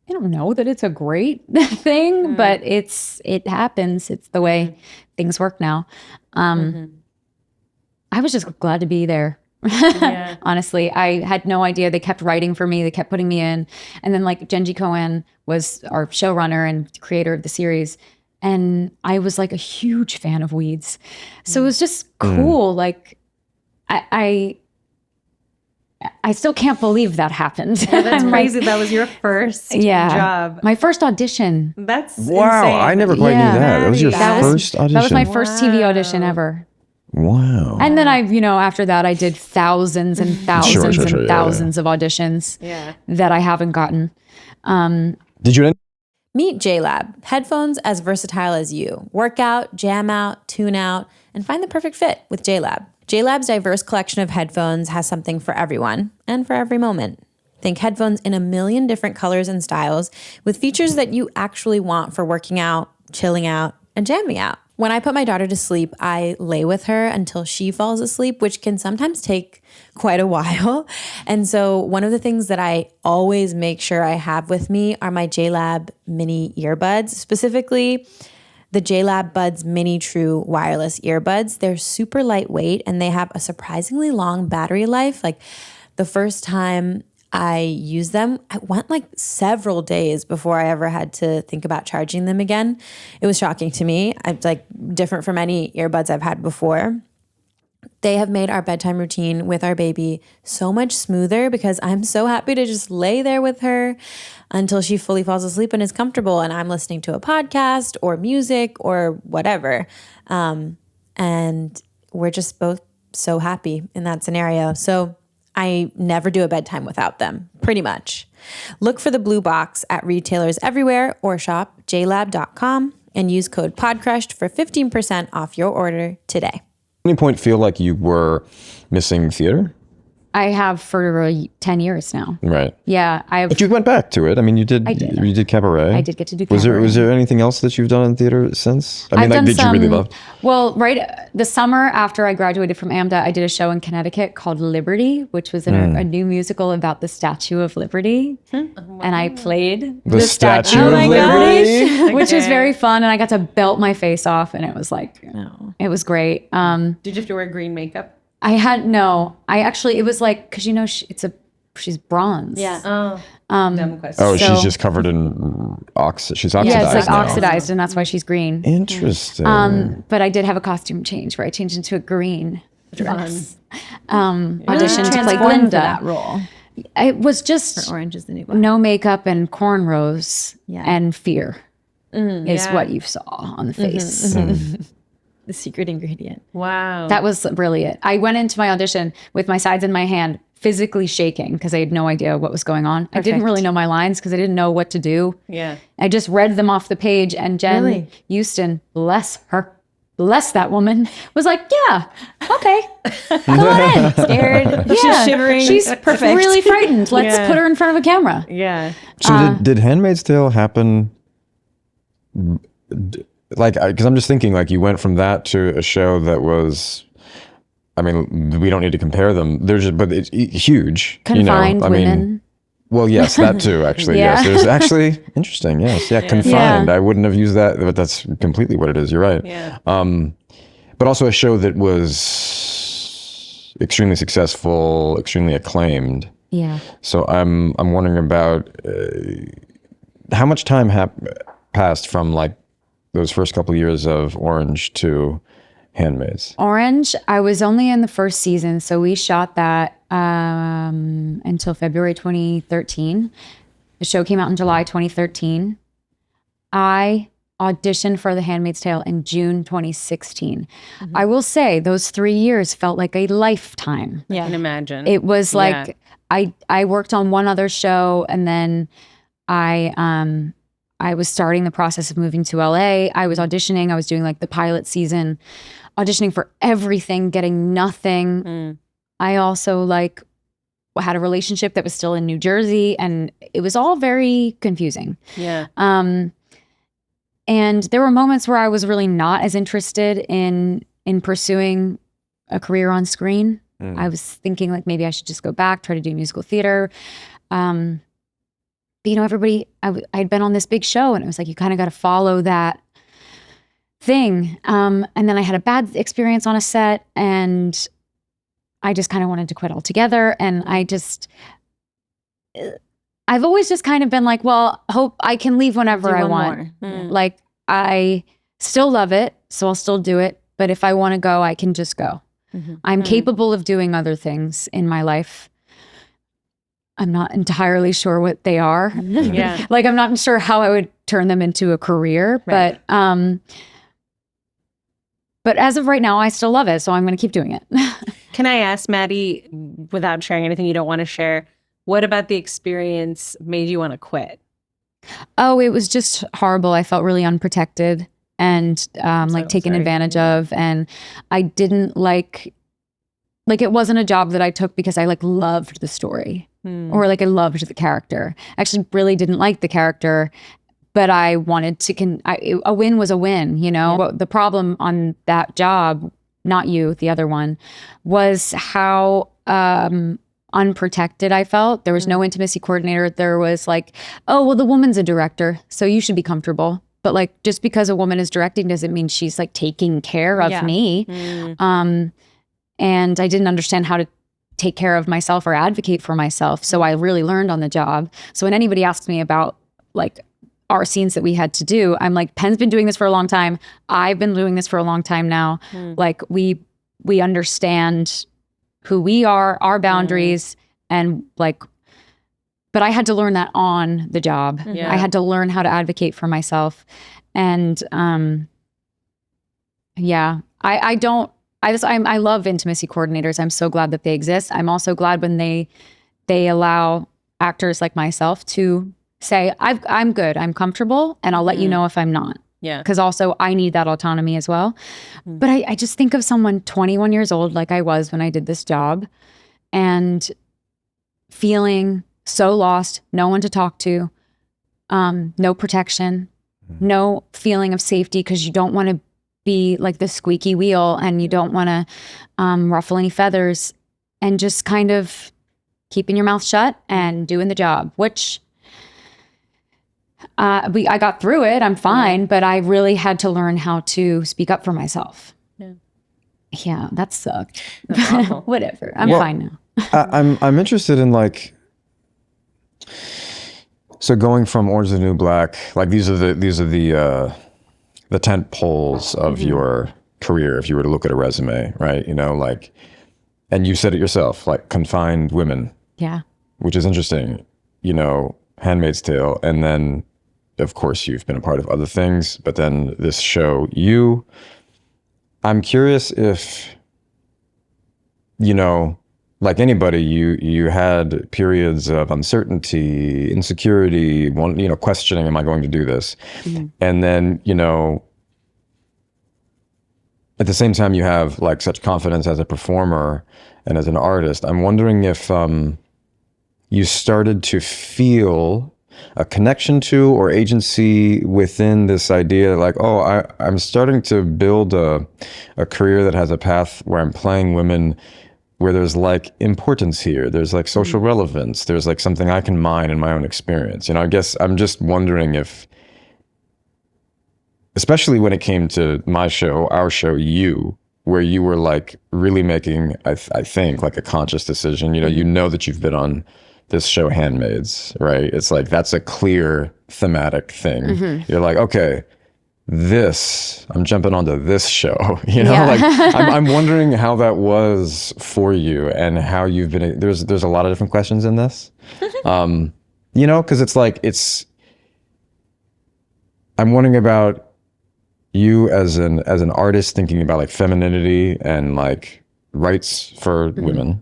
I don't know that it's a great thing, but it happens. It's the way things work now. I was just glad to be there. Honestly, I had no idea. They kept writing for me. They kept putting me in. And then like Jenji Cohen was our showrunner and creator of the series. And I was like a huge fan of Weeds. So it was just cool. Like I still can't believe that happened. Yeah, that's crazy. That was your first job. My first audition. That's Wow. insane. I never quite knew that. That was your first audition? That was my first TV audition ever. Wow. And then after that, I did thousands and thousands and thousands of auditions that I haven't gotten. Did you? Meet JLab, headphones as versatile as you. Work out, jam out, tune out, and find the perfect fit with JLab. JLab's diverse collection of headphones has something for everyone and for every moment. Think headphones in a million different colors and styles with features that you actually want for working out, chilling out, and jamming out. When I put my daughter to sleep, I lay with her until she falls asleep, which can sometimes take quite a while. And so one of the things that I always make sure I have with me are my JLab mini earbuds, specifically the JLab Buds Mini True wireless earbuds. They're super lightweight and they have a surprisingly long battery life. Like the first time I used them, I went like several days before I ever had to think about charging them again. It was shocking to me. It's like different from any earbuds I've had before. They have made our bedtime routine with our baby so much smoother because I'm so happy to just lay there with her until she fully falls asleep and is comfortable and I'm listening to a podcast or music or whatever. And we're just both so happy in that scenario. So I never do a bedtime without them, pretty much. Look for the blue box at retailers everywhere or shop jlab.com and use code PODCRUSHED for 15% off your order today. At any point feel like you were missing theater? I have for 10 years now. Right. Yeah. But you went back to it. I mean, you did cabaret. I did get to do cabaret. Was there anything else that you've done in theater since? I mean, I've did you really love? Well, the summer after I graduated from AMDA, I did a show in Connecticut called Liberty, which was a new musical about the Statue of Liberty. And I played the Statue of Liberty, which was very fun. And I got to belt my face off, and it was like, it was great. Did you have to wear green makeup? It was like, cause she's bronze. Yeah. Dumb question. Oh, So- she's just covered in she's oxidized. Yeah, it's like now. oxidized, and that's why she's green. Interesting. But I did have a costume change where I changed into a green dress. Audition to play Glinda. that role. It was just Orange is the New Black. no makeup and cornrows Yeah. and fear is what you saw on the face. The secret ingredient. Wow. That was really it. I went into my audition with my sides in my hand, physically shaking because I had no idea what was going on. I didn't really know my lines because I didn't know what to do. Yeah. I just read them off the page, and Jen Houston, bless her, bless that woman, was like, yeah, okay, come on in. Scared. She's shivering. She's perfect. Really frightened. Let's put her in front of a camera. Yeah. So did Handmaid's Tale happen? Because I'm just thinking, like, you went from that to a show that was, I mean, we don't need to compare them. But it's huge. Confined I women. mean, well, yes, that too, actually. Yeah. Yes, there's actually, interesting, yes. Yeah, confined. I wouldn't have used that, but that's completely what it is. You're right. Yeah. But also a show that was extremely successful, extremely acclaimed. Yeah. So I'm wondering about how much time passed from like those first couple of years of Orange to Handmaids. Orange, I was only in the first season, so we shot that until February 2013. The show came out in July 2013. I auditioned for The Handmaid's Tale in June 2016. I will say those 3 years felt like a lifetime. I can imagine. It was like I worked on one other show, and then I was starting the process of moving to LA. I was auditioning. I was doing like the pilot season, auditioning for everything, getting nothing. I also had a relationship that was still in New Jersey, and it was all very confusing. Yeah. And there were moments where I was really not as interested in pursuing a career on screen. I was thinking like maybe I should just go back, try to do musical theater. But, everybody, I'd been on this big show, and it was like, you kind of got to follow that thing. And then I had a bad experience on a set, and I just kind of wanted to quit altogether. And I've always just kind of been like, well, hope I can leave whenever I want. Like, I still love it, so I'll still do it. But if I want to go, I can just go. I'm capable of doing other things in my life. I'm not entirely sure what they are. Yeah. Like, I'm not sure how I would turn them into a career, but as of right now, I still love it. So I'm going to keep doing it. Can I ask, Maddie, without sharing anything you don't want to share, what about the experience made you want to quit? Oh, it was just horrible. I felt really unprotected and taken advantage of. And I didn't like it wasn't a job that I took because I loved the story. Or I loved the character. I actually really didn't like the character, but I wanted to, a win was a win, But the problem on that job, not you, the other one, was how unprotected I felt. There was no intimacy coordinator. There was oh, well, the woman's a director, so you should be comfortable. But just because a woman is directing doesn't mean she's taking care of me. And I didn't understand how to take care of myself or advocate for myself. So I really learned on the job. So when anybody asks me about our scenes that we had to do, I'm like, Penn's been doing this for a long time. I've been doing this for a long time now. We understand who we are, our boundaries, and but I had to learn that on the job. I had to learn how to advocate for myself. And I love intimacy coordinators. I'm so glad that they exist. I'm also glad when they allow actors like myself to say, I'm good, I'm comfortable, and I'll let you know if I'm not. Yeah. Because also I need that autonomy as well. But I just think of someone 21 years old, like I was when I did this job, and feeling so lost, no one to talk to, no protection, no feeling of safety, because you don't want to be like the squeaky wheel and you don't want to ruffle any feathers, and just kind of keeping your mouth shut and doing the job, which I got through it. I'm fine, but I really had to learn how to speak up for myself. Yeah, that sucked. Whatever. I'm fine now. I'm interested in like, so going from Orange is the New Black, like these are the tent poles of your career. If you were to look at a resume, right? You know, like, and you said it yourself, like confined women. Yeah. Which is interesting, you know, Handmaid's Tale. And then of course you've been a part of other things, but then this show, I'm curious if, you know, like anybody, you had periods of uncertainty, insecurity, questioning, am I going to do this? And then, you know, at the same time you have like such confidence as a performer and as an artist. I'm wondering if you started to feel a connection to or agency within this idea, like, oh, I'm starting to build a career that has a path where I'm playing women, where there's like importance here, there's like social relevance, there's like something I can mine in my own experience. You know, I guess I'm just wondering if, especially when it came to my show, our show, where you were like really making, I think, like a conscious decision. You know that you've been on this show Handmaids, right? It's like, that's a clear thematic thing. You're like, okay, I'm jumping onto this show, like I'm wondering how that was for you and how you've been, there's a lot of different questions in this, cause it's like, I'm wondering about you as an artist, thinking about like femininity and like rights for women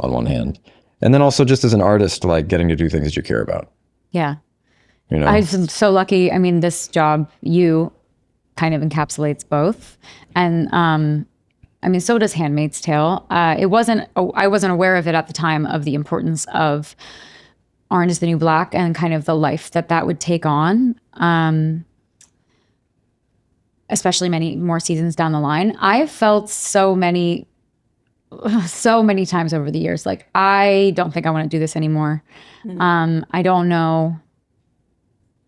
on one hand, and then also just as an artist, like getting to do things that you care about. Yeah. You know, I'm so lucky. I mean, this job, kind of encapsulates both. And I mean, so does Handmaid's Tale. I wasn't aware of it at the time, of the importance of Orange is the New Black and kind of the life that would take on, especially many more seasons down the line. I've felt so many times over the years, like, I don't think I want to do this anymore.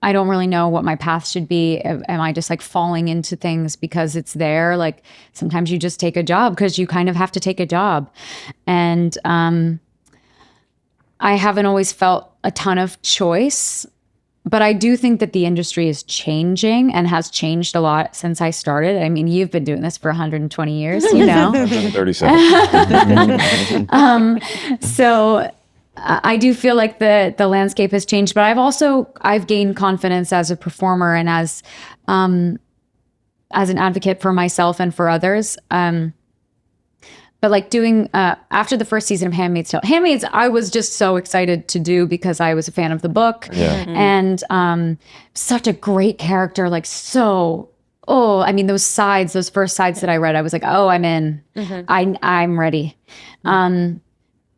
I don't really know what my path should be. Am I just like falling into things because it's there? Like, sometimes you just take a job because you kind of have to take a job. And I haven't always felt a ton of choice, but I do think that the industry is changing and has changed a lot since I started. I mean, you've been doing this for 120 years, 37. So I do feel like the landscape has changed, but I've gained confidence as a performer and as an advocate for myself and for others. But like doing, after the first season of Handmaid's Tale, I was just so excited to do because I was a fan of the book. Yeah. And such a great character, like I mean, those first sides that I read, I was like, oh, I'm in. I'm ready.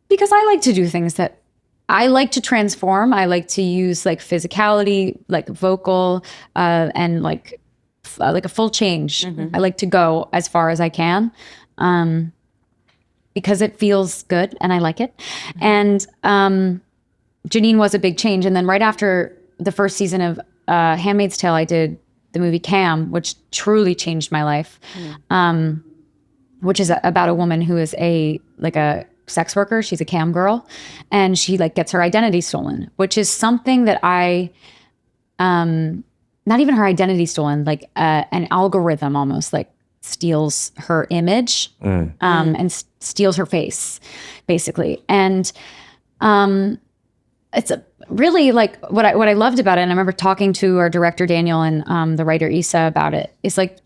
Because I like to do things that I like to transform. I like to use like physicality, like vocal, and like a full change. I like to go as far as I can, because it feels good and I like it. And Janine was a big change. And then right after the first season of Handmaid's Tale, I did the movie Cam, which truly changed my life, which is about a woman who is a sex worker. She's a cam girl, and she like gets her identity stolen, which is something that not even her identity stolen, like an algorithm almost like steals her image, and steals her face, basically. And it's really like what I loved about it. And I remember talking to our director Daniel and the writer Issa about it. It's like,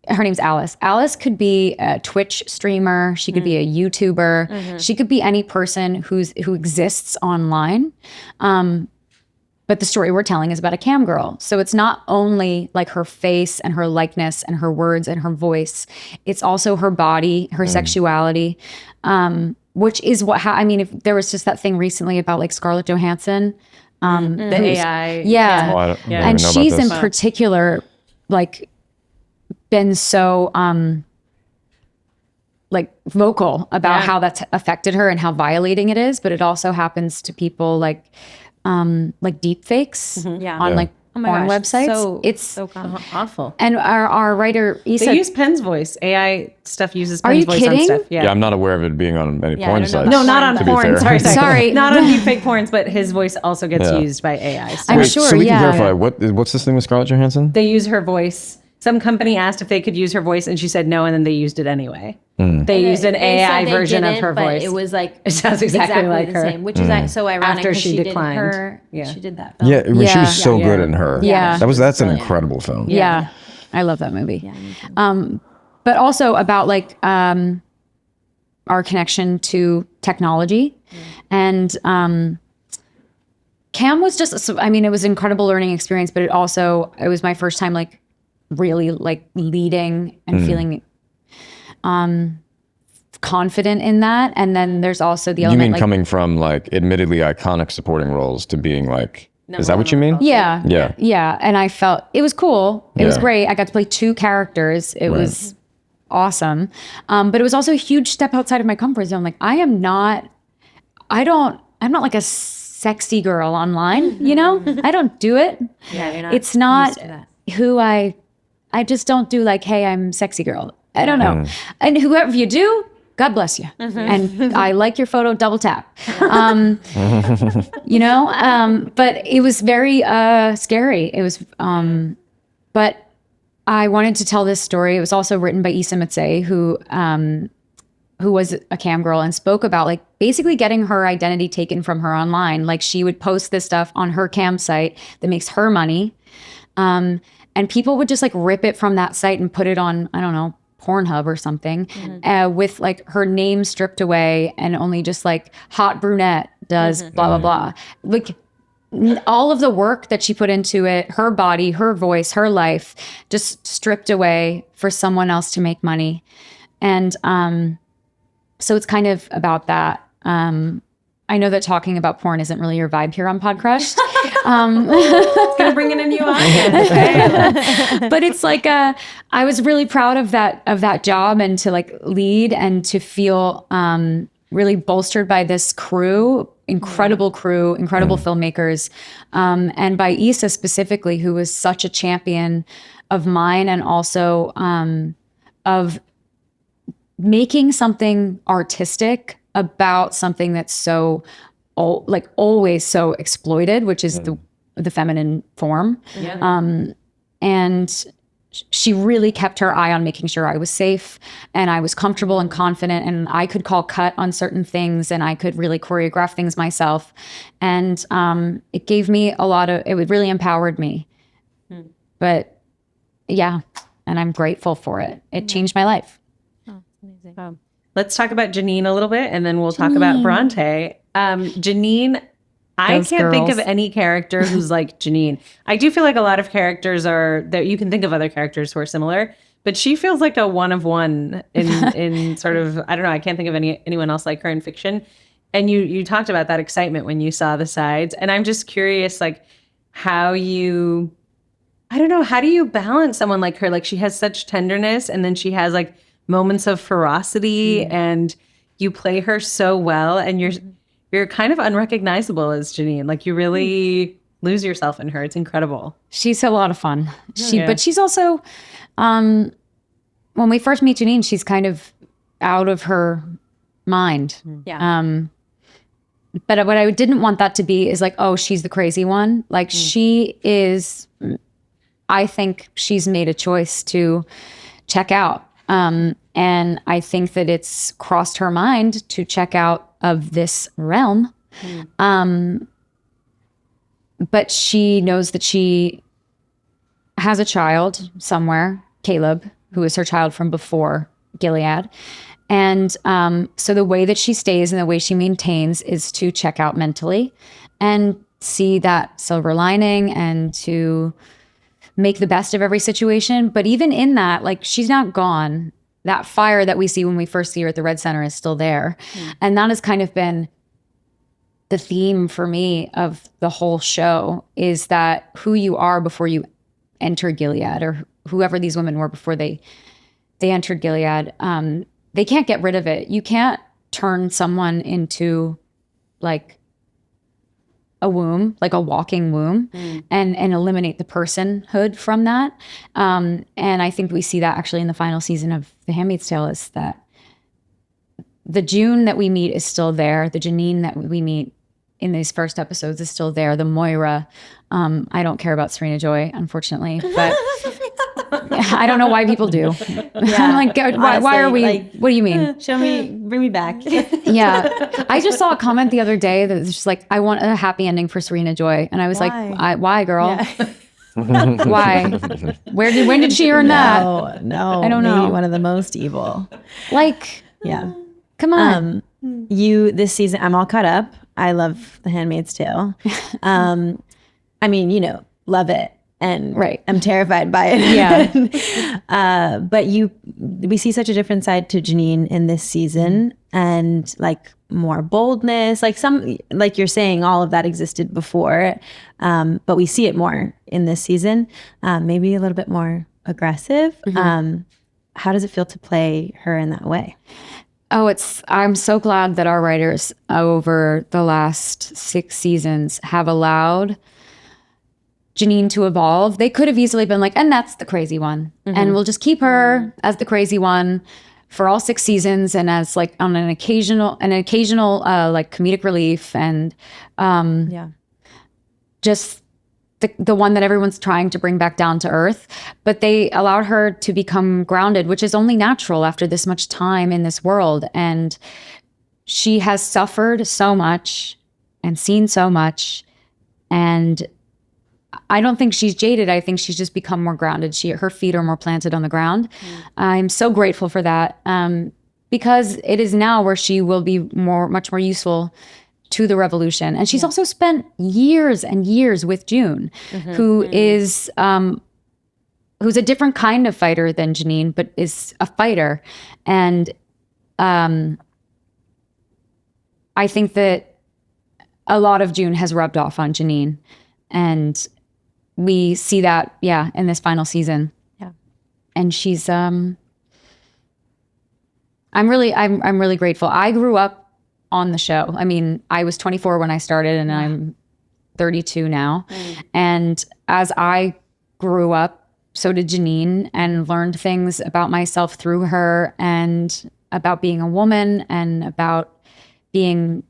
her name's Alice. Alice could be a Twitch streamer. She could be a YouTuber. She could be any person who exists online. But the story we're telling is about a cam girl. So it's not only like her face and her likeness and her words and her voice. It's also her body, her sexuality, which is if there was just that thing recently about like Scarlett Johansson. The AI. Yeah. Oh, I don't And even know she's about in this. particular like been so like vocal about how that's affected her and how violating it is. But it also happens to people like deep fakes on like porn websites. So, it's so common. Awful. and our writer Issa, They use Penn's voice. AI stuff uses Are Penn's you voice kidding? on stuff. Yeah, I'm not aware of it being on any I porn don't know sites. about No, not on to be porn. fair. Sorry. Not on deepfake porns, but his voice also gets used by AI. So I'm sure, So we can yeah. clarify, what's this thing with Scarlett Johansson? they use her voice. Some company asked if they could use her voice, and she said no, and then they used it anyway. They used an They AI said they version of didn't, her but voice. It was like It sounds exactly like the her. same, which is so ironic After because she she declined. did her. Yeah. She did that film. Yeah, when she Yeah. was so good in her. Yeah. That's an incredible film. Yeah. I love that movie. But also about like our connection to technology. And Cam was just, it was an incredible learning experience, but it was my first time like really like leading and feeling confident in that. And then there's also the You element mean like, coming from like admittedly iconic supporting roles to being like, is that what you mean? yeah. Yeah. Yeah. And I felt it was cool. It was Yeah. great. I got to play 2 characters. It was awesome. But it was also a huge step outside of my comfort zone. Like I'm not like a sexy girl online, you know? I don't do it. Yeah, you're not It's not used to that. who I just don't do like, hey, I'm sexy girl. I don't know. And whoever you do, God bless you. And I like your photo, double tap. You know, but it was very scary. It was, but I wanted to tell this story. It was also written by Issa Mize, who was a cam girl and spoke about like basically getting her identity taken from her online. Like she would post this stuff on her cam site that makes her money. And people would just like rip it from that site and put it on, I don't know, Pornhub or something, with like her name stripped away and only just like hot brunette does blah, blah, blah. Like all of the work that she put into it, her body, her voice, her life, just stripped away for someone else to make money. And so it's kind of about that. I know that talking about porn isn't really your vibe here on Podcrushed. It's gonna bring in a new audience. But it's like I was really proud of that job and to like lead and to feel really bolstered by this incredible filmmakers, and by Issa specifically, who was such a champion of mine and also of making something artistic about something that's so like always so exploited, which is the feminine form. And she really kept her eye on making sure I was safe and I was comfortable and confident and I could call cut on certain things and I could really choreograph things myself. And it gave me it really empowered me. But yeah, and I'm grateful for it. It changed my life. Let's talk about Janine a little bit, and then we'll talk about Bronte. Janine, I can't think of any character who's like Janine. I do feel like a lot of characters are that you can think of other characters who are similar, but she feels like a one of one in sort of, I don't know, I can't think of anyone else like her in fiction. And you talked about that excitement when you saw the sides, and I'm just curious, like how do you balance someone like her? Like she has such tenderness, and then she has like moments of ferocity, and you play her so well, and you're kind of unrecognizable as Janine. Like you really lose yourself in her. It's incredible. She's a lot of fun. But she's also, when we first meet Janine, she's kind of out of her mind. But what I didn't want that to be is like, oh, she's the crazy one. Like she is, I think she's made a choice to check out. And I think that it's crossed her mind to check out of this realm. But she knows that she has a child somewhere, Caleb, who is her child from before Gilead. And so the way that she stays and the way she maintains is to check out mentally and see that silver lining and to make the best of every situation. But even in that, like, she's not gone. That fire that we see when we first see her at the Red Center is still there. And that has kind of been the theme for me of the whole show, is that who you are before you enter Gilead, or whoever these women were before they entered Gilead, they can't get rid of it. You can't turn someone into like a womb, like a walking womb, and eliminate the personhood from that. And I think we see that actually in the final season of The Handmaid's Tale, is that the June that we meet is still there. The Janine that we meet in these first episodes is still there. The Moira, I don't care about Serena Joy, unfortunately, but I don't know why people do. I'm like, why are we, like, what do you mean? Bring me back. Yeah. I just saw a comment the other day that was just like, I want a happy ending for Serena Joy. And I was like, why, girl? Yeah. Why? When did she earn that? No, I don't know. Maybe one of the most evil. Like, yeah. Come on. This season, I'm all caught up. I love The Handmaid's Tale. I mean, love it. And I'm terrified by it. Yeah. But we see such a different side to Janine in this season, and like more boldness, like you're saying, all of that existed before. But we see it more in this season, maybe a little bit more aggressive. How does it feel to play her in that way? Oh, I'm so glad that our writers over the last 6 seasons have allowed Janine to evolve. They could have easily been like, and that's the crazy one. And we'll just keep her as the crazy one for all 6 seasons, and as like on an occasional like comedic relief, and just the one that everyone's trying to bring back down to earth. But they allowed her to become grounded, which is only natural after this much time in this world. And she has suffered so much and seen so much, and I don't think she's jaded. I think she's just become more grounded. Her feet are more planted on the ground. I'm so grateful for that, because it is now where she will be much more useful to the revolution. And she's also spent years and years with June, who is who's a different kind of fighter than Janine, but is a fighter. And I think that a lot of June has rubbed off on Janine, and we see that, in this final season. Yeah. And she's, I'm really grateful. I grew up on the show. I mean, I was 24 when I started, and I'm 32 now. And as I grew up, so did Janine, and learned things about myself through her, and about being a woman, and about being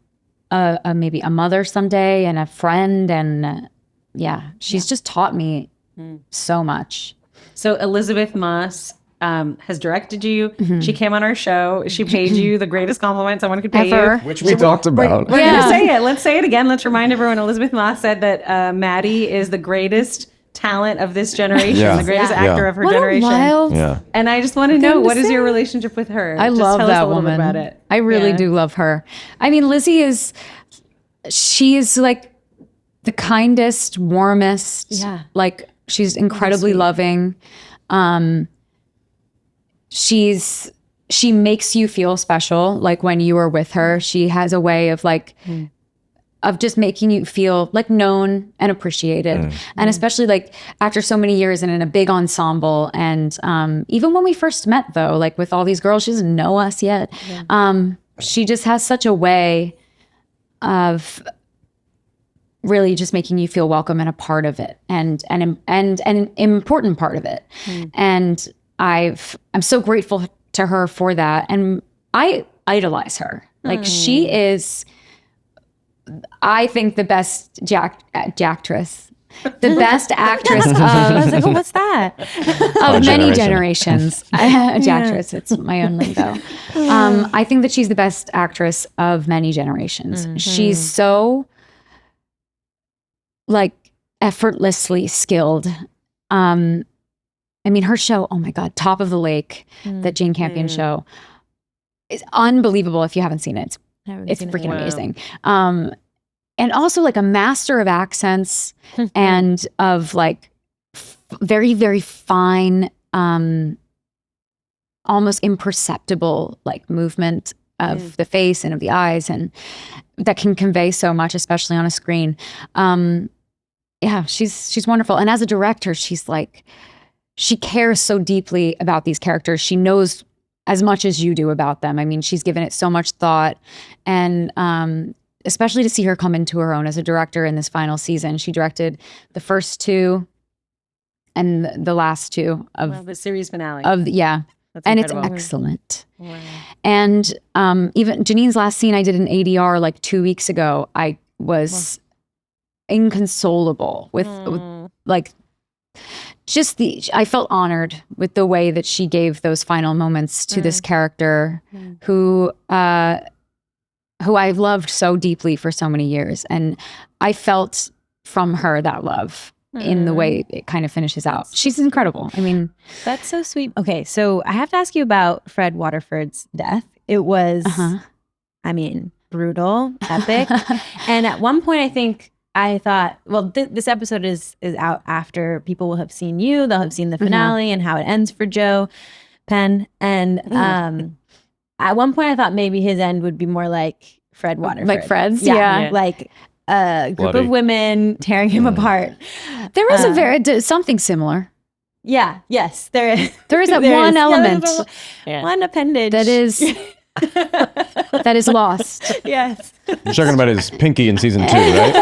maybe a mother someday, and a friend, and she's just taught me so much. So Elizabeth Moss has directed you. She came on our show. She paid you the greatest compliment someone could pay you. Which we talked about. We're going to say it. Let's say it again. Let's remind everyone. Elizabeth Moss said that Maddie is the greatest talent of this generation, the greatest actor of her generation. And I just want to know, what is your relationship with her? I love tell that us a little woman. bit about it. I really do love her. I mean, Lizzie she is like the kindest, warmest, like she's incredibly loving. She makes you feel special. Like when you are with her, she has a way of like, of just making you feel like known and appreciated. And especially like after so many years and in a big ensemble. And even when we first met though, like with all these girls, she doesn't know us yet. She just has such a way of really just making you feel welcome and a part of it, and an important part of it. And I'm so grateful to her for that. And I idolize her. Like she is, I think, the best Jactress. The best actress of, I was like, what's that? Of many generations. Jactress, it's my own lingo. I think that she's the best actress of many generations. She's so like effortlessly skilled. I mean, her show, oh my God, Top of the Lake, that Jane Campion show is unbelievable if you haven't seen it. It's freaking amazing. And also like a master of accents and of like very, very fine, almost imperceptible like movement of the face and of the eyes, and that can convey so much, especially on a screen. Yeah, she's wonderful. And as a director, she's like, she cares so deeply about these characters. She knows as much as you do about them. I mean, she's given it so much thought, and especially to see her come into her own as a director in this final season. She directed the first 2 and the last 2 of the series finale. That's and incredible. It's excellent. Wow. And even Janine's last scene I did in ADR like 2 weeks ago, I was inconsolable with like just I felt honored with the way that she gave those final moments to this character who I've loved so deeply for so many years. And I felt from her that love in the way it kind of finishes out. She's incredible. I mean, that's so sweet. Okay, so I have to ask you about Fred Waterford's death. It was, I mean, brutal, epic. And at one point, I thought, well, this episode is out after people will have seen you. They'll have seen the finale and how it ends for Joe Penn. And at one point, I thought maybe his end would be more like Fred Waterford. Like Fred's? Yeah. Like a group of women tearing him apart. There is something similar. Yeah. Yes. There is. There is that one element. One appendage. That is... that is lost. Yes. You're talking about his pinky in season 2, right?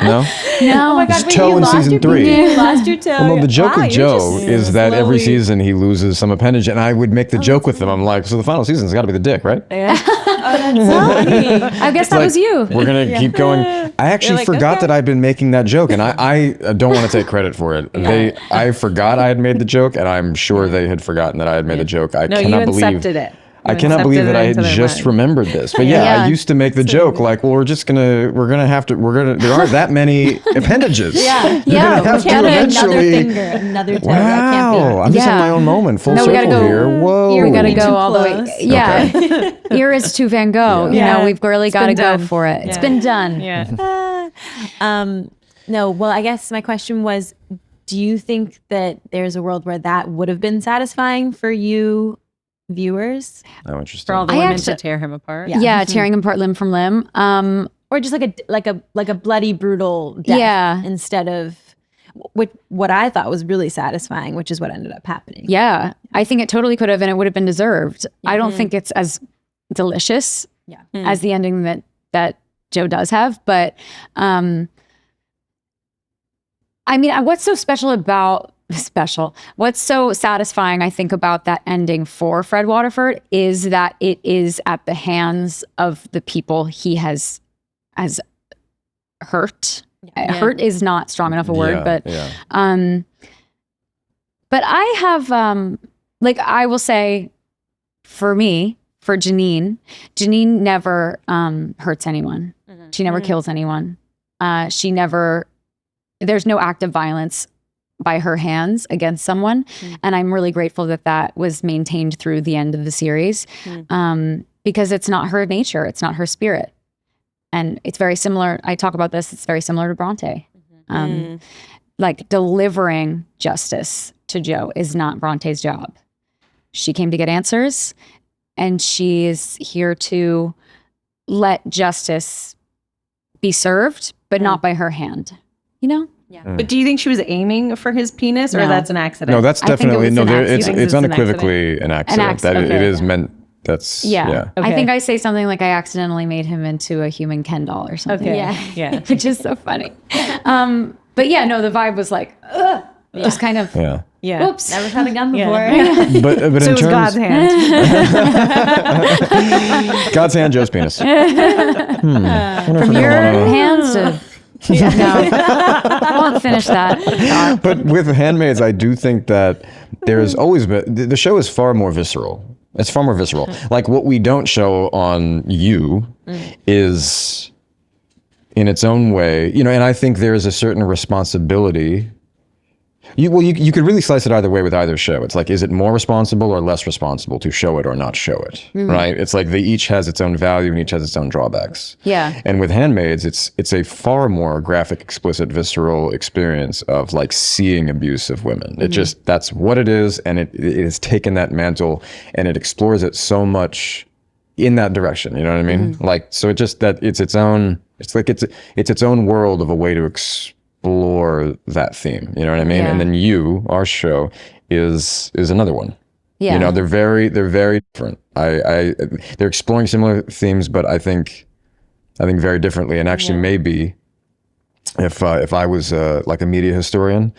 No? No. Oh my God, his toe in season 3. You lost your toe. Well, no, the joke with Joe is that every slowly... season he loses some appendage, and I would make the joke with them. I'm like, so the final season's got to be the dick, right? Yeah. That's so funny. I guess that was you. We're going to keep going. I actually forgot that I'd been making that joke, and I don't want to take credit for it. I forgot I had made the joke, and I'm sure they had forgotten that I had made the joke. I cannot believe you incepted it. I cannot believe that I had just remembered this. But I used to make the joke like, well, there aren't that many appendages. Yeah. You're going to have to eventually. Another toe. Wow. I'm just in my own moment. Full circle here. Whoa. We got to go all the way. Yeah. Okay. Ear is to Van Gogh. You know, we've really got to go for it. Yeah. It's been done. Yeah. No, well, I guess my question was, do you think that there's a world where that would have been satisfying for you viewers? Oh, interesting. For all the women to tear him apart. Yeah, tearing him apart limb from limb. Or just like a bloody, brutal death instead of what I thought was really satisfying, which is what ended up happening. Yeah, I think it totally could have, and it would have been deserved. I don't think it's as delicious as the ending that Joe does have, but I mean, what's so what's so satisfying, I think, about that ending for Fred Waterford is that it is at the hands of the people he has hurt. Hurt is not strong enough a word, but I have I will say, for me, for Janine never hurts anyone. She never kills anyone. There's no act of violence by her hands against someone. And I'm really grateful that was maintained through the end of the series, because it's not her nature. It's not her spirit. And it's very similar. I talk about this. It's very similar to Bronte. Like delivering justice to Joe is not Bronte's job. She came to get answers, and she is here to let justice be served, but not by her hand, you know? Yeah. But do you think she was aiming for his penis, or that's an accident? No, that's definitely it's unequivocally an accident. It is meant. That's Okay. I think I say something like I accidentally made him into a human Ken doll or something. Okay. Yeah. Which is so funny. But yeah, no, the vibe was like, ugh. It was kind of Oops. Never had a gun before. But so in it was God's hand. God's hand, Joe's penis. From your hands to no, I won't finish that. But with Handmaids, I do think that there's always been, the show is far more visceral. It's far more visceral. Like what we don't show on You is in its own way, and I think there is a certain responsibility. You could really slice it either way with either show. It's like, is it more responsible or less responsible to show it or not show it, right? It's like they each has its own value and each has its own drawbacks. Yeah. And with Handmaids, it's a far more graphic, explicit, visceral experience of like seeing abuse of women. It just, that's what it is, and it has taken that mantle and it explores it so much in that direction. You know what I mean? Like, so it just, that it's its own, it's like it's its own world of a way to explore that theme, you know what I mean? And then our show is another one. Yeah. You know, they're very different. They're exploring similar themes, but I think very differently. And actually, maybe if I was like a media historian,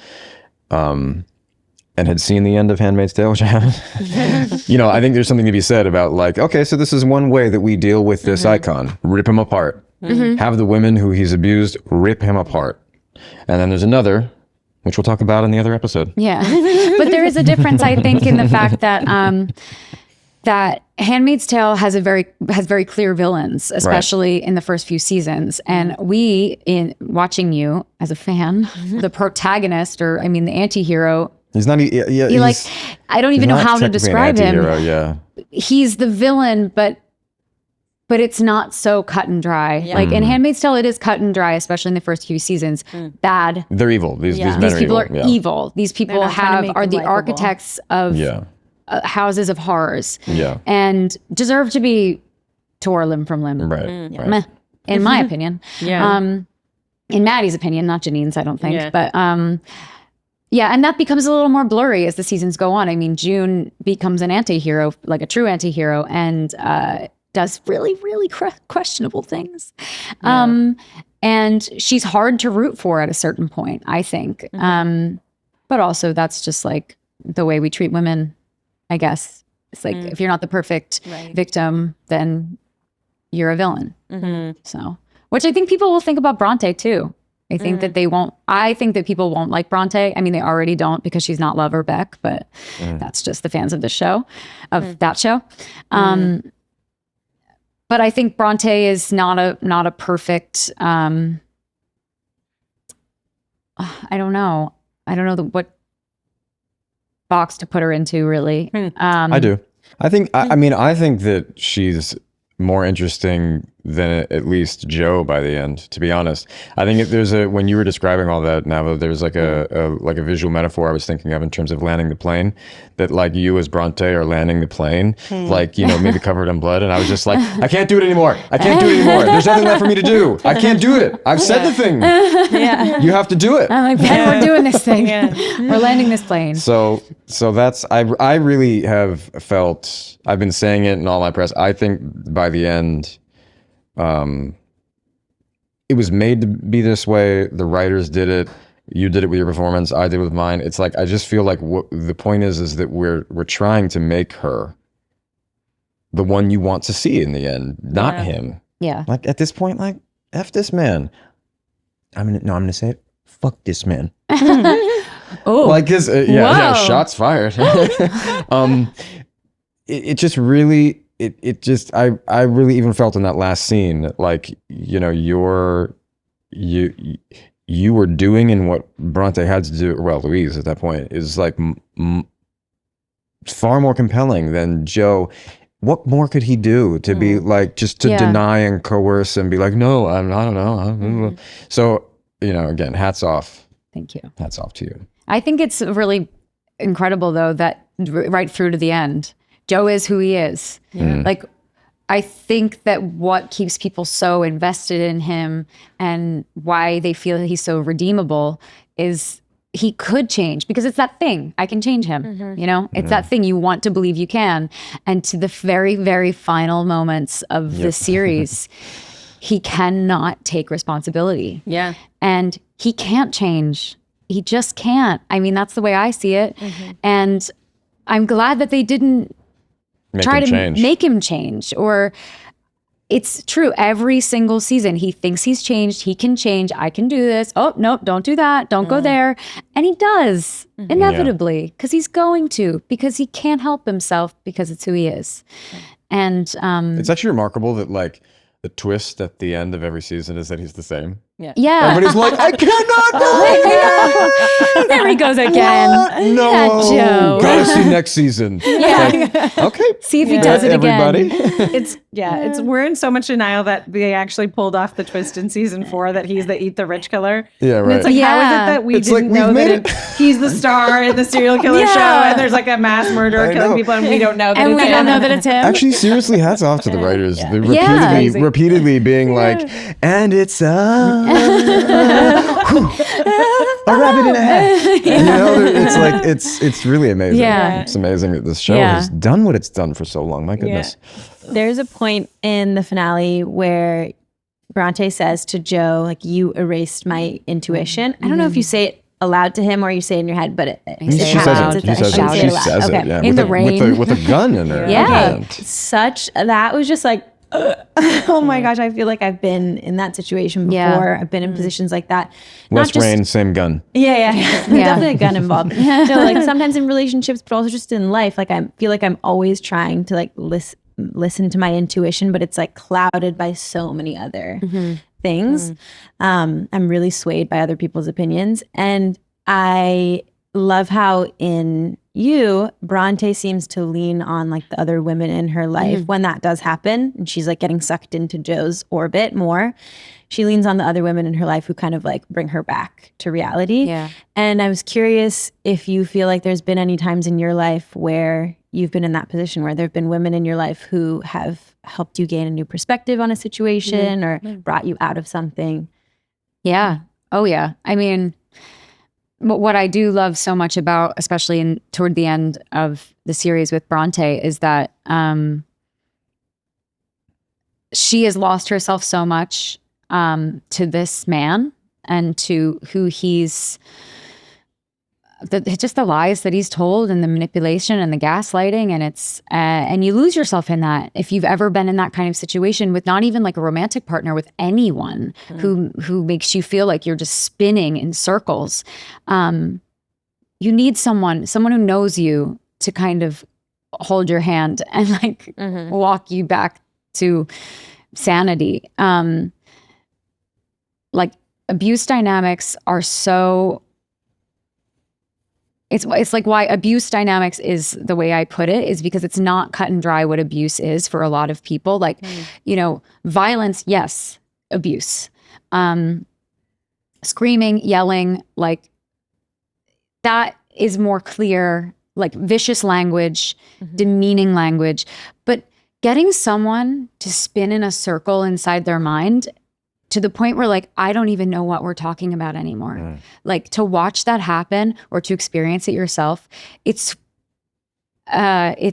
and had seen the end of Handmaid's Tale, which I haven't, you know, I think there's something to be said about like, okay, so this is one way that we deal with this icon, rip him apart, have the women who he's abused, rip him apart. And then there's another, which we'll talk about in the other episode. Yeah. But there is a difference, I think, in the fact that that Handmaid's Tale has very clear villains, especially in the first few seasons. And we, in watching you as a fan, the protagonist, or I mean the anti-hero, he's not, he's like, I don't even know how to describe him. Yeah. He's the villain, but it's not so cut and dry. Yeah. Like in Handmaid's Tale, it is cut and dry, especially in the first few seasons. Bad. They're evil. These men These people are evil. These people are the architects of houses of horrors. Yeah. And deserve to be tore limb from limb. Right. Meh, in my opinion. In Maddie's opinion, not Janine's, I don't think. Yeah. But and that becomes a little more blurry as the seasons go on. I mean, June becomes an anti-hero, like a true anti-hero, and does really, really questionable things. And she's hard to root for at a certain point, I think. But also that's just like the way we treat women, I guess. It's like, if you're not the perfect victim, then you're a villain. So, which I think people will think about Bronte too. I think that I think that people won't like Bronte. I mean, they already don't because she's not Love or Beck, but that's just the fans of the show, that show. But I think Bronte is not a perfect. I don't know. I don't know what box to put her into, really. I do. I think. I mean, I think that she's more interesting than at least Joe by the end, to be honest. I think there's when you were describing all that, Nava, there's like a visual metaphor I was thinking of in terms of landing the plane, that like you as Bronte are landing the plane, like, you know, maybe covered in blood. And I was just like, I can't do it anymore. I can't do it anymore. There's nothing left for me to do. I can't do it. I've said the thing. You have to do it. I'm like, Penn, we're doing this thing. We're landing this plane. So that's, I really have felt, I've been saying it in all my press, I think by the end, it was made to be this way. The writers did it. You did it with your performance. I did it with mine. It's like, I just feel like what the point is that we're trying to make her the one you want to see in the end, not him. Yeah. Like at this point, like, F this man. I'm gonna say it. Fuck this man. Oh, like his, shots fired. It just really, it just, I really even felt in that last scene, like, you know, you were doing, and what Bronte had to do, well, Louise at that point, is like far more compelling than Joe. What more could he do to be like, just to deny and coerce and be like, no, I don't know. So, you know, again, hats off. Thank you. Hats off to you. I think it's really incredible, though, that right through to the end, Joe is who he is. Like, I think that what keeps people so invested in him and why they feel he's so redeemable is he could change, because it's that thing. I can change him. You know, it's that thing you want to believe you can. And to the very, very final moments of the series, he cannot take responsibility. Yeah. And he can't change. He just can't. I mean, that's the way I see it. And I'm glad that they didn't try to make him change. Or it's true, every single season he thinks he's changed, he can change, I can do this. Oh, nope, don't do that, don't go there. And he does, inevitably, because he's going to, because he can't help himself, because it's who he is. And it's actually remarkable that like the twist at the end of every season is that he's the same. Yeah. Everybody's like, I cannot do it. There he goes again. No. That Joe. Gotta see next season. Yeah. Like, okay. See if he does it everybody. again. We're in so much denial that they actually pulled off the twist in season 4 that he's the eat the rich killer. Yeah, right. And it's like, how is it that we didn't know that he's the star in the serial killer show, and there's like a mass murderer killing people, and we don't know that it's him. don't know that it's him. Actually, seriously, hats off to the writers. They're repeatedly being like, and it's a rabbit in a hat. You know, it's like it's really amazing. Yeah. It's amazing that this show has done what it's done for so long. My goodness. There's a point in the finale where Bronte says to Joe, like, you erased my intuition. I don't know if you say it aloud to him or you say it in your head, but She says it. She says it. Yeah. In the rain. With a gun in her. Yeah. That was just like, oh my gosh, I feel like I've been in that situation before. Yeah. I've been in positions like that. West Rain, same gun. Yeah. Definitely a gun involved. No, like sometimes in relationships, but also just in life, like I feel like I'm always trying to like listen to my intuition, but it's like clouded by so many other things. I'm really swayed by other people's opinions. And I love how in you, Bronte seems to lean on like the other women in her life when that does happen. And she's like getting sucked into Joe's orbit more. She leans on the other women in her life who kind of like bring her back to reality. Yeah. And I was curious if you feel like there's been any times in your life where you've been in that position where there have been women in your life who have helped you gain a new perspective on a situation or brought you out of something. Yeah. Oh, yeah. I mean, what I do love so much about, especially toward the end of the series with Bronte, is that she has lost herself so much to this man and to who he's, just the lies that he's told and the manipulation and the gaslighting, and it's and you lose yourself in that if you've ever been in that kind of situation with not even like a romantic partner, with anyone who makes you feel like you're just spinning in circles. You need someone who knows you to kind of hold your hand and like walk you back to sanity. Like abuse dynamics are so. It's like why abuse dynamics is the way I put it is because it's not cut and dry what abuse is for a lot of people. Like, you know, violence, yes, abuse. Screaming, yelling, like that is more clear, like vicious language, demeaning language. But getting someone to spin in a circle inside their mind to the point where like, I don't even know what we're talking about anymore. Like to watch that happen or to experience it yourself, it's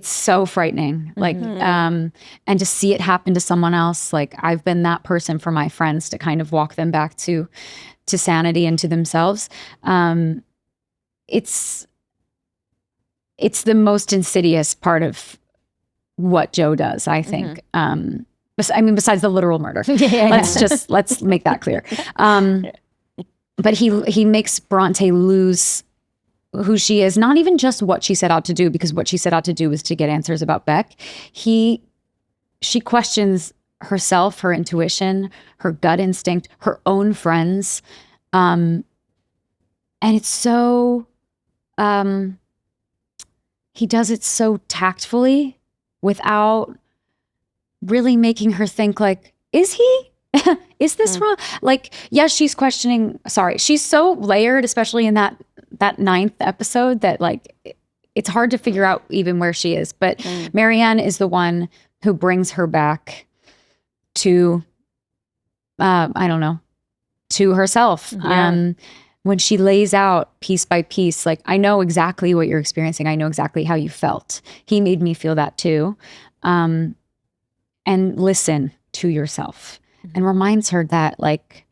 so frightening. Like, and to see it happen to someone else, like I've been that person for my friends to kind of walk them back to sanity and to themselves. It's the most insidious part of what Joe does, I think. I mean, besides the literal murder. Let's make that clear. But he makes Bronte lose who she is, not even just what she set out to do, because what she set out to do was to get answers about Beck. She questions herself, her intuition, her gut instinct, her own friends. And it's so, he does it so tactfully without really making her think like, is he? Is this wrong? Like, yes, she's questioning. Sorry, she's so layered, especially in that 9th episode, that like it's hard to figure out even where she is. But Marianne is the one who brings her back to, I don't know, to herself. When she lays out piece by piece, like, I know exactly what you're experiencing. I know exactly how you felt. He made me feel that too. And listen to yourself, and reminds her that like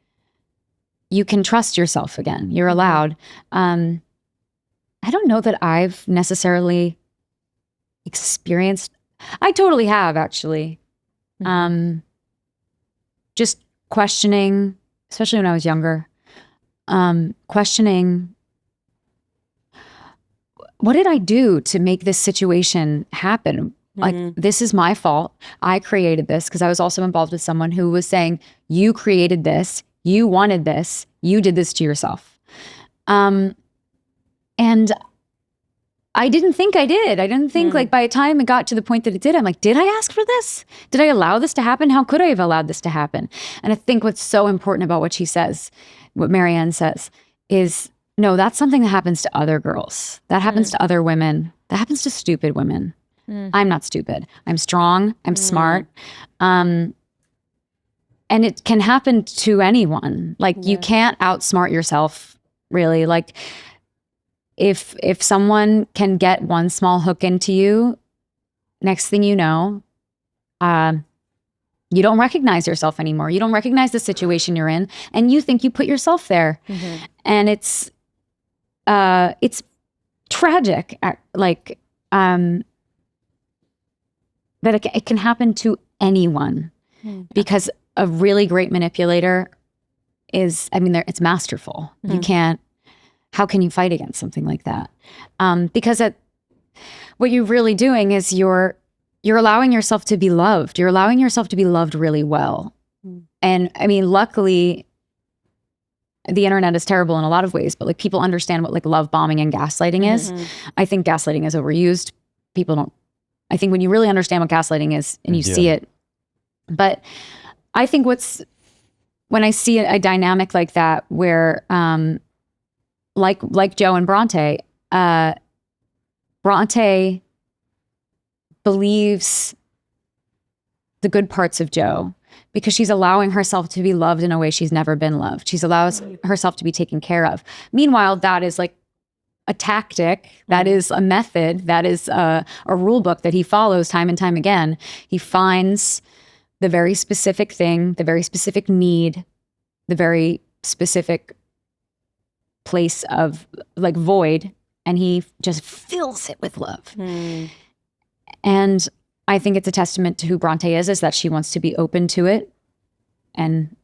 you can trust yourself again. You're allowed. I don't know that I've necessarily experienced, I totally have actually. Just questioning, especially when I was younger, questioning, what did I do to make this situation happen? Like, this is my fault. I created this, because I was also involved with someone who was saying, you created this. You wanted this. You did this to yourself. And I didn't think I did. I didn't think like by the time it got to the point that it did, I'm like, did I ask for this? Did I allow this to happen? How could I have allowed this to happen? And I think what's so important about what she says, what Marianne says, is no, that's something that happens to other girls. That happens to other women. That happens to stupid women. I'm not stupid. I'm strong. I'm smart. And it can happen to anyone. Like you can't outsmart yourself, really. Like if someone can get one small hook into you, next thing you know, you don't recognize yourself anymore. You don't recognize the situation you're in, and you think you put yourself there. And it's tragic, like that it can happen to anyone, because a really great manipulator is, it's masterful. You can't. How can you fight against something like that? Because what you're really doing is you're allowing yourself to be loved. You're allowing yourself to be loved really well. And luckily, the internet is terrible in a lot of ways, but like people understand what like love bombing and gaslighting is. I think gaslighting is overused. People don't. I think when you really understand what gaslighting is and you see it, but I think when I see a dynamic like that where, like Joe and Bronte, Bronte believes the good parts of Joe because she's allowing herself to be loved in a way she's never been loved. She's allows herself to be taken care of. Meanwhile, that is like a tactic, that is a method, that is a rule book that he follows time and time again. He finds the very specific thing, the very specific need, the very specific place of like void, and he just fills it with love. And I think it's a testament to who Bronte is that she wants to be open to it, and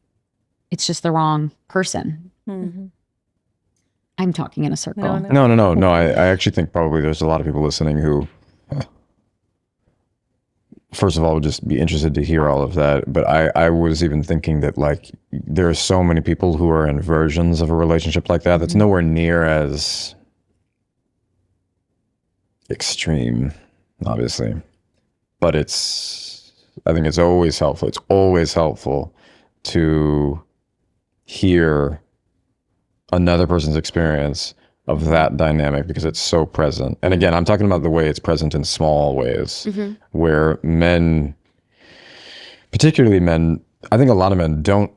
it's just the wrong person. I'm talking in a circle. No. I actually think probably there's a lot of people listening who, first of all, would just be interested to hear all of that. But I was even thinking that like there are so many people who are in versions of a relationship like that that's nowhere near as extreme, obviously. But I think it's always helpful. It's always helpful to hear another person's experience of that dynamic because it's so present. And again, I'm talking about the way it's present in small ways where men, particularly men, I think a lot of men don't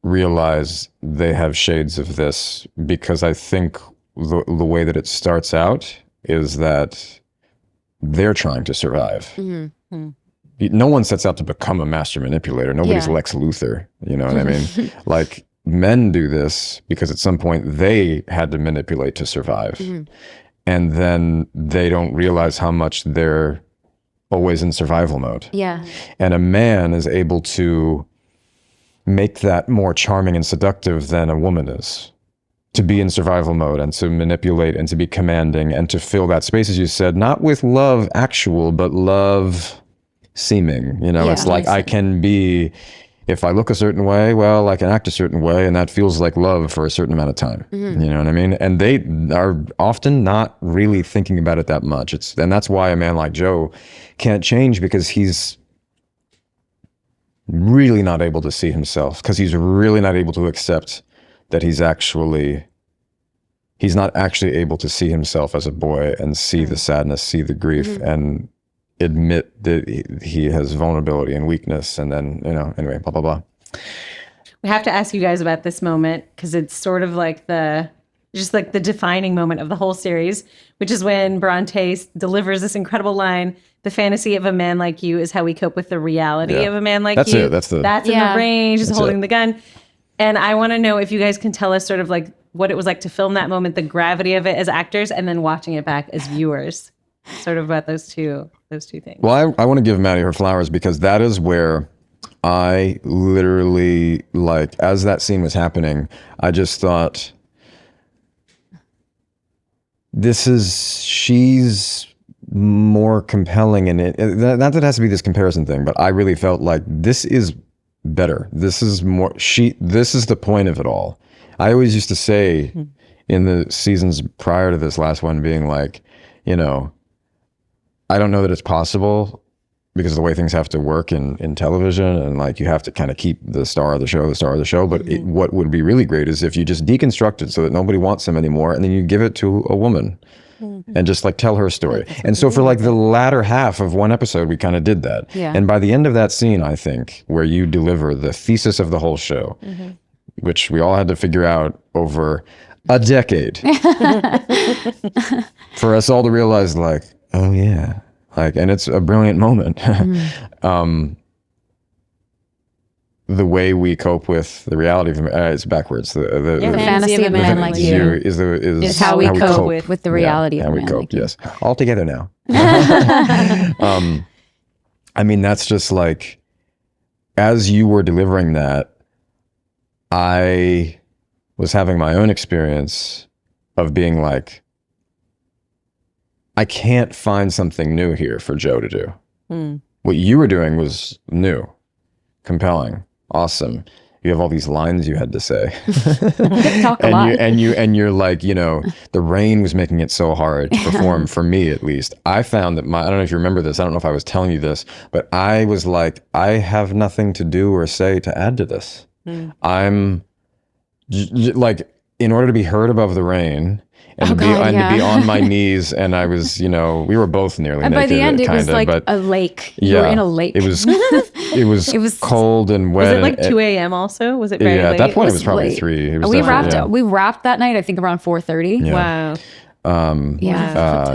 realize they have shades of this because I think the way that it starts out is that they're trying to survive. No one sets out to become a master manipulator. Nobody's Lex Luthor, you know what I mean? Like, men do this because at some point they had to manipulate to survive. And then they don't realize how much they're always in survival mode. And a man is able to make that more charming and seductive than a woman is. To be in survival mode and to manipulate and to be commanding and to fill that space, as you said, not with love actual, but love seeming. You know, it's like I can be... If I look a certain way, well, I can act a certain way, and that feels like love for a certain amount of time. You know what I mean? And they are often not really thinking about it that much. And that's why a man like Joe can't change, because he's really not able to see himself, because he's really not able to accept that he's not actually able to see himself as a boy and see the sadness, see the grief, and admit that he has vulnerability and weakness, and then, anyway, blah, blah, blah. We have to ask you guys about this moment because it's sort of like the defining moment of the whole series, which is when Bronte delivers this incredible line: "The fantasy of a man like you is how we cope with the reality of a man like you." That's in the range, is holding the gun. And I want to know if you guys can tell us sort of like what it was like to film that moment, the gravity of it as actors, and then watching it back as viewers. Sort of about those two things. Well, I want to give Maddie her flowers, because that is where I literally, like, as that scene was happening, I just thought, she's more compelling in it. Not that it has to be this comparison thing, but I really felt like this is better. This is more, this is the point of it all. I always used to say in the seasons prior to this last one being like, you know, I don't know that it's possible because of the way things have to work in television, and like you have to kind of keep the star of the show. But what would be really great is if you just deconstruct it so that nobody wants him anymore, and then you give it to a woman and just like tell her story. And so for like the latter half of one episode, we kind of did that. Yeah. And by the end of that scene, I think, where you deliver the thesis of the whole show, which we all had to figure out over a decade, for us all to realize like, oh yeah, like, and it's a brilliant moment. The way we cope with the reality of it's backwards. The fantasy of a man like you is how we cope with the reality of a man like you. Yes, all together now. I mean, that's just like, as you were delivering that, I was having my own experience of being like, I can't find something new here for Joe to do. What you were doing was new, compelling, awesome. You have all these lines you had to say. Talk a lot. And you're like, you know, the rain was making it so hard to perform, for me at least. I found that I don't know if you remember this, I don't know if I was telling you this, but I was like, I have nothing to do or say to add to this. I'm like, in order to be heard above the rain, and to be on my knees, and I was, you know, we were both nearly naked. And by the end, it was like a lake. You were in a lake. It was cold and wet. Was it like 2 a.m. also? Was it very late? At that point, it was probably late. 3. We wrapped that night, I think around 4:30. Yeah. Wow.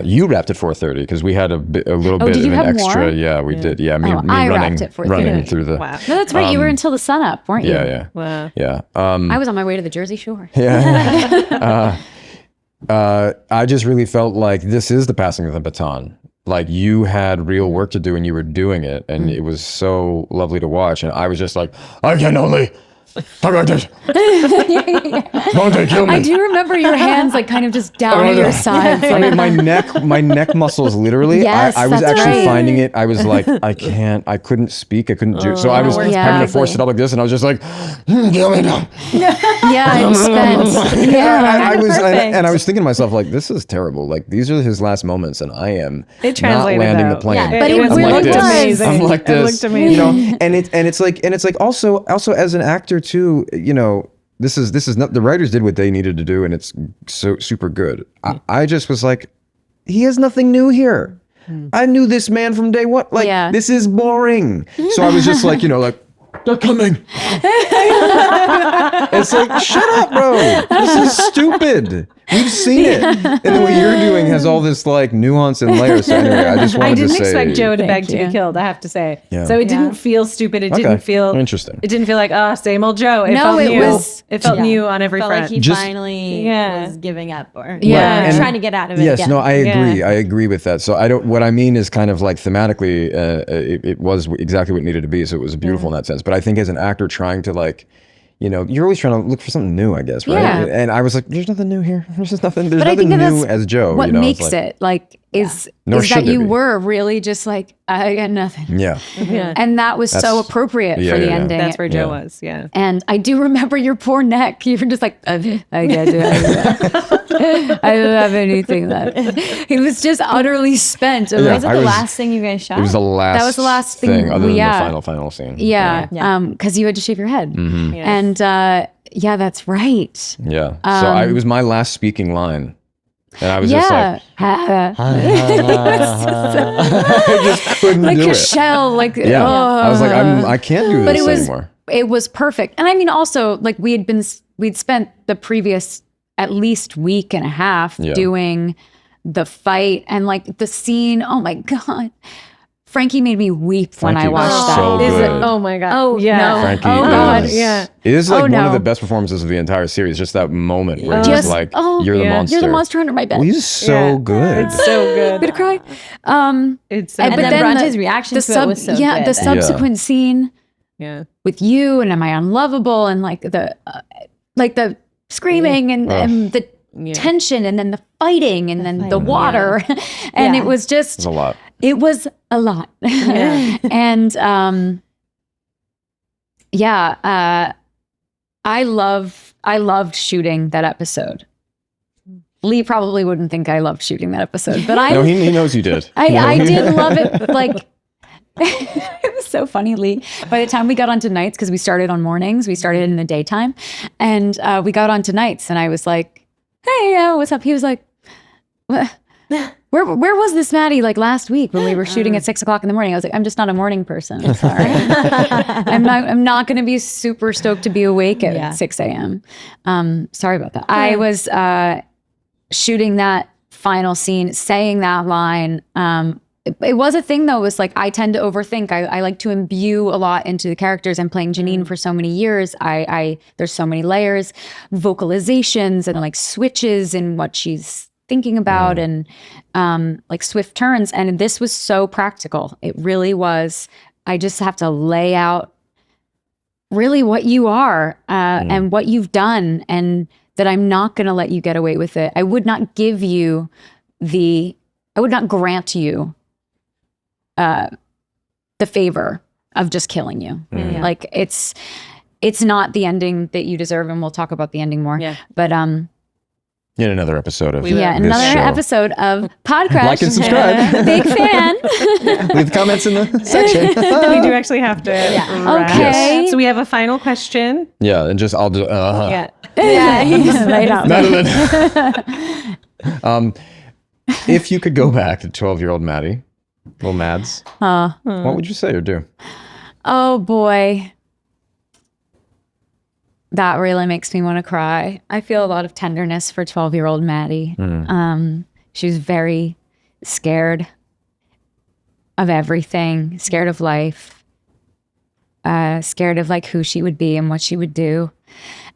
You wrapped at 4:30 because we had a little bit did of you an have extra. more? Yeah, we did. Yeah, me I wrapped at 4:30. running through the. Wow. No, that's right. You were until the sun up, weren't you? Yeah. Wow. Yeah. I was on my way to the Jersey Shore. Yeah. I just really felt like this is the passing of the baton. Like, you had real work to do and you were doing it, and it was so lovely to watch. And I was just like, I can only talk like this. Don't they kill me? I do remember your hands like kind of just down at your sides. I mean, my neck muscles literally. Yes, I was that's actually right. finding it. I was like, I couldn't speak. I couldn't do it. So I was having to force it up like this, and I was just like, kill me now. Yeah, and spent. I was thinking to myself, like, this is terrible. Like, these are his last moments, and I am not landing the plane. Yeah, but it was really looked amazing. I'm like this. It looked amazing. You know, and it's like also as an actor too, you know, this is not, the writers did what they needed to do, and it's so super good. I just was like, he has nothing new here. I knew this man from day one. Like, this is boring. So I was just like, you know, like, they're coming. It's like, shut up, bro. This is stupid. We've seen it. And then what you're doing has all this like nuance and layers. So anyway, I just wanted to say. I didn't expect Joe to beg to be killed, I have to say. Yeah. So it didn't feel stupid. It didn't feel interesting. It didn't feel like, same old Joe. It felt new. It felt new on every front. Like he finally was giving up or trying to get out of it. Yes, no, I agree. Yeah. I agree with that. So what I mean is kind of like thematically, it was exactly what it needed to be. So it was beautiful in that sense. But I think as an actor trying to like, you know, you're always trying to look for something new, I guess, right? Yeah. And I was like, there's nothing new here. There's just nothing. There's nothing new as Joe. What you know, makes it like is that you were really just like, I got nothing. Yeah. And that was so approriate for the ending. That's where Joe was. Yeah. And I do remember your poor neck. You were just like, I can't do it. I don't have anything left. He was just utterly spent. Was it the last thing you guys shot? It was the last. That was the last thing. Other than the final scene. Yeah. Because you had to shave your head. Mm-hmm. And that's right. Yeah. So it was my last speaking line. And I was just like, I just couldn't like do a it. shell. Like, I was like, I can't do this anymore. It was perfect. And I mean, also, like we'd spent the previous at least week and a half doing the fight and like the scene. Oh my God. Frankie made me weep when I watched that. So good. Oh my God. Oh yeah. no. Frankie God. Yeah. It is like one of the best performances of the entire series. Just that moment where he's like, you're the monster. You're the monster under my bed. Well, he's so good. It's so good. I'm gonna cry. It's so and good. then Bronte's reaction to it was so good. Yeah, the subsequent scene with you and am I unlovable and like the screaming and the tension and then the fighting and then the water and it was just a lot. It was a lot. And Yeah. I loved shooting that episode. Lee probably wouldn't think I loved shooting that episode, but No, he knows you did. I did love it. Like, it was so funny, Lee. By the time we got onto nights, because we started on mornings, we started in the daytime, and we got onto nights, and I was like, "Hey, what's up?" He was like, Where was this Maddie like last week when we were shooting at 6 o'clock in the morning? I was like, I'm just not a morning person. I'm sorry. I'm not going to be super stoked to be awake at 6 a.m. Sorry about that. I was shooting that final scene, saying that line. It was a thing though. It was like, I tend to overthink. I like to imbue a lot into the characters. I'm playing Janine for so many years. There's so many layers, vocalizations and like switches in what she's thinking about and like swift turns. And this was so practical. It really was. I just have to lay out really what you are and what you've done, and that I'm not going to let you get away with it. I would not grant you the favor of just killing you. Like it's not the ending that you deserve, and we'll talk about the ending more. But in another episode of episode of Podcrushed. Like and subscribe. Big fan. Leave comments in the section. We do actually have to. Wrap. Okay. So we have a final question. Yeah, and just I'll do. Yeah. Right on. Madeline. If you could go back to 12-year-old Maddie, little Mads, what would you say or do? Oh boy. That really makes me want to cry. I feel a lot of tenderness for 12-year-old Maddie. She was very scared of everything, scared of life, scared of like who she would be and what she would do.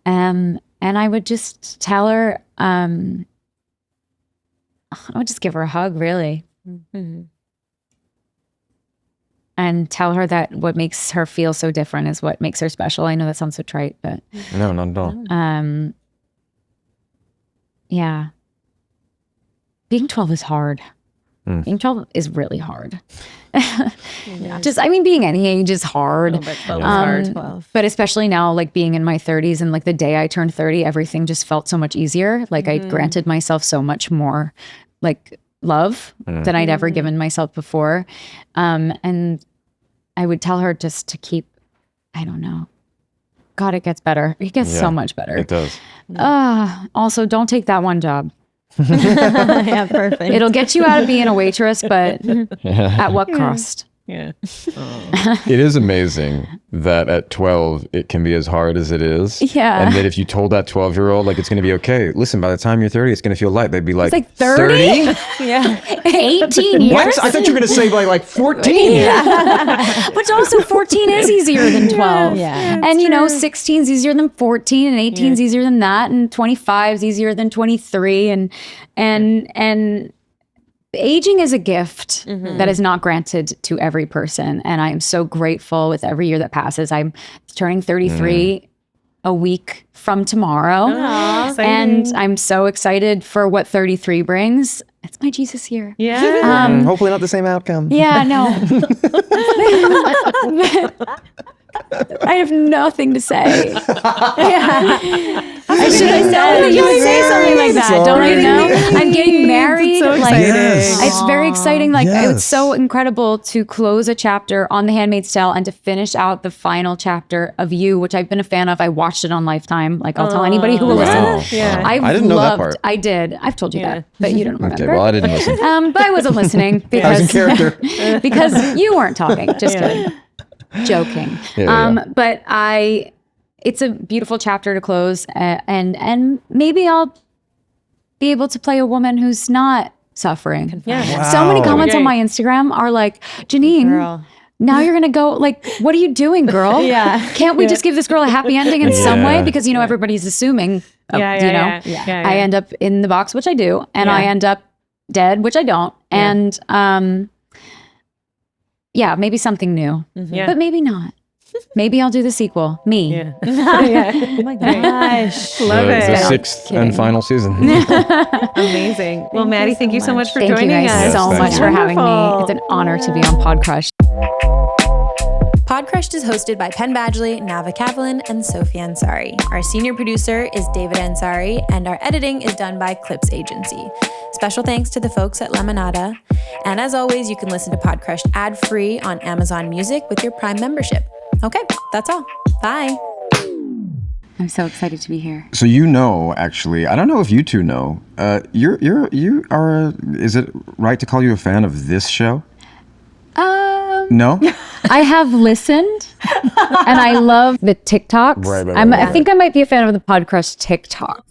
And I would just tell her, I would just give her a hug, really. And tell her that what makes her feel so different is what makes her special. I know that sounds so trite, but no, not at all. Yeah. Being 12 is hard. Being 12 is really hard. Just, I mean, being any age is hard. 12. But especially now, like being in my 30s, and like the day I turned 30, everything just felt so much easier. Like I granted myself so much more like love than I'd ever given myself before. And I would tell her just to keep, I don't know. God, it gets better. It gets so much better. It does. Also, don't take that one job. Yeah, perfect. It'll get you out of being a waitress, but at what cost? Yeah. It is amazing that at 12 it can be as hard as it is. Yeah. And that if you told that 12-year-old like it's going to be okay, listen, by the time you're 30 it's going to feel light, they'd be like, it's like 30? Yeah. 18 years? What? I thought you were going to say by like 14. But also 14 is easier than 12. Yeah. And you know, 16 is easier than 14, and 18 is easier than that, and 25 is easier than 23, and aging is a gift that is not granted to every person. And I am so grateful with every year that passes. I'm turning 33 a week from tomorrow. And I'm so excited for what 33 brings. It's my Jesus year. Yeah. Hopefully not the same outcome. Yeah, no. I have nothing to say. I should have known that you would say something like that. Don't you know? I'm getting married. So like, exciting. it's very exciting. Like it's so incredible to close a chapter on The Handmaid's Tale and to finish out the final chapter of You, which I've been a fan of. I watched it on Lifetime. Like I'll tell anybody who will listen. Yeah. I didn't know that part. I did. I've told you that, but you don't remember. Okay, well, I didn't listen. But I wasn't listening because I was in character. because you weren't talking. Just kidding. Joking. But it's a beautiful chapter to close, and maybe I'll be able to play a woman who's not suffering. Yeah. So many comments on my Instagram are like, Janine, now you're gonna go, like, what are you doing, girl? Can't we just give this girl a happy ending in some way? Because you know everybody's assuming I end up in the box, which I do, and I end up dead, which I don't. And maybe something new, but maybe not. Maybe I'll do the sequel. Me. Yeah. Oh my gosh. Love The it. sixth and final season. Amazing. Well, Maddie, thank you so much for Thank joining you guys us. so Yes, much thank for you. having me. It's an honor to be on Podcrushed. Podcrushed is hosted by Penn Badgley, Nava Kaplan, and Sophie Ansari. Our senior producer is David Ansari, and our editing is done by Clips Agency. Special thanks to the folks at Lemonada. And as always, you can listen to Podcrushed ad-free on Amazon Music with your Prime membership. Okay, that's all. Bye. I'm so excited to be here. So actually, I don't know if you two know. You are. Is it right to call you a fan of this show? No. I have listened, and I love the TikToks. Right. I think I might be a fan of the Podcrushed TikTok.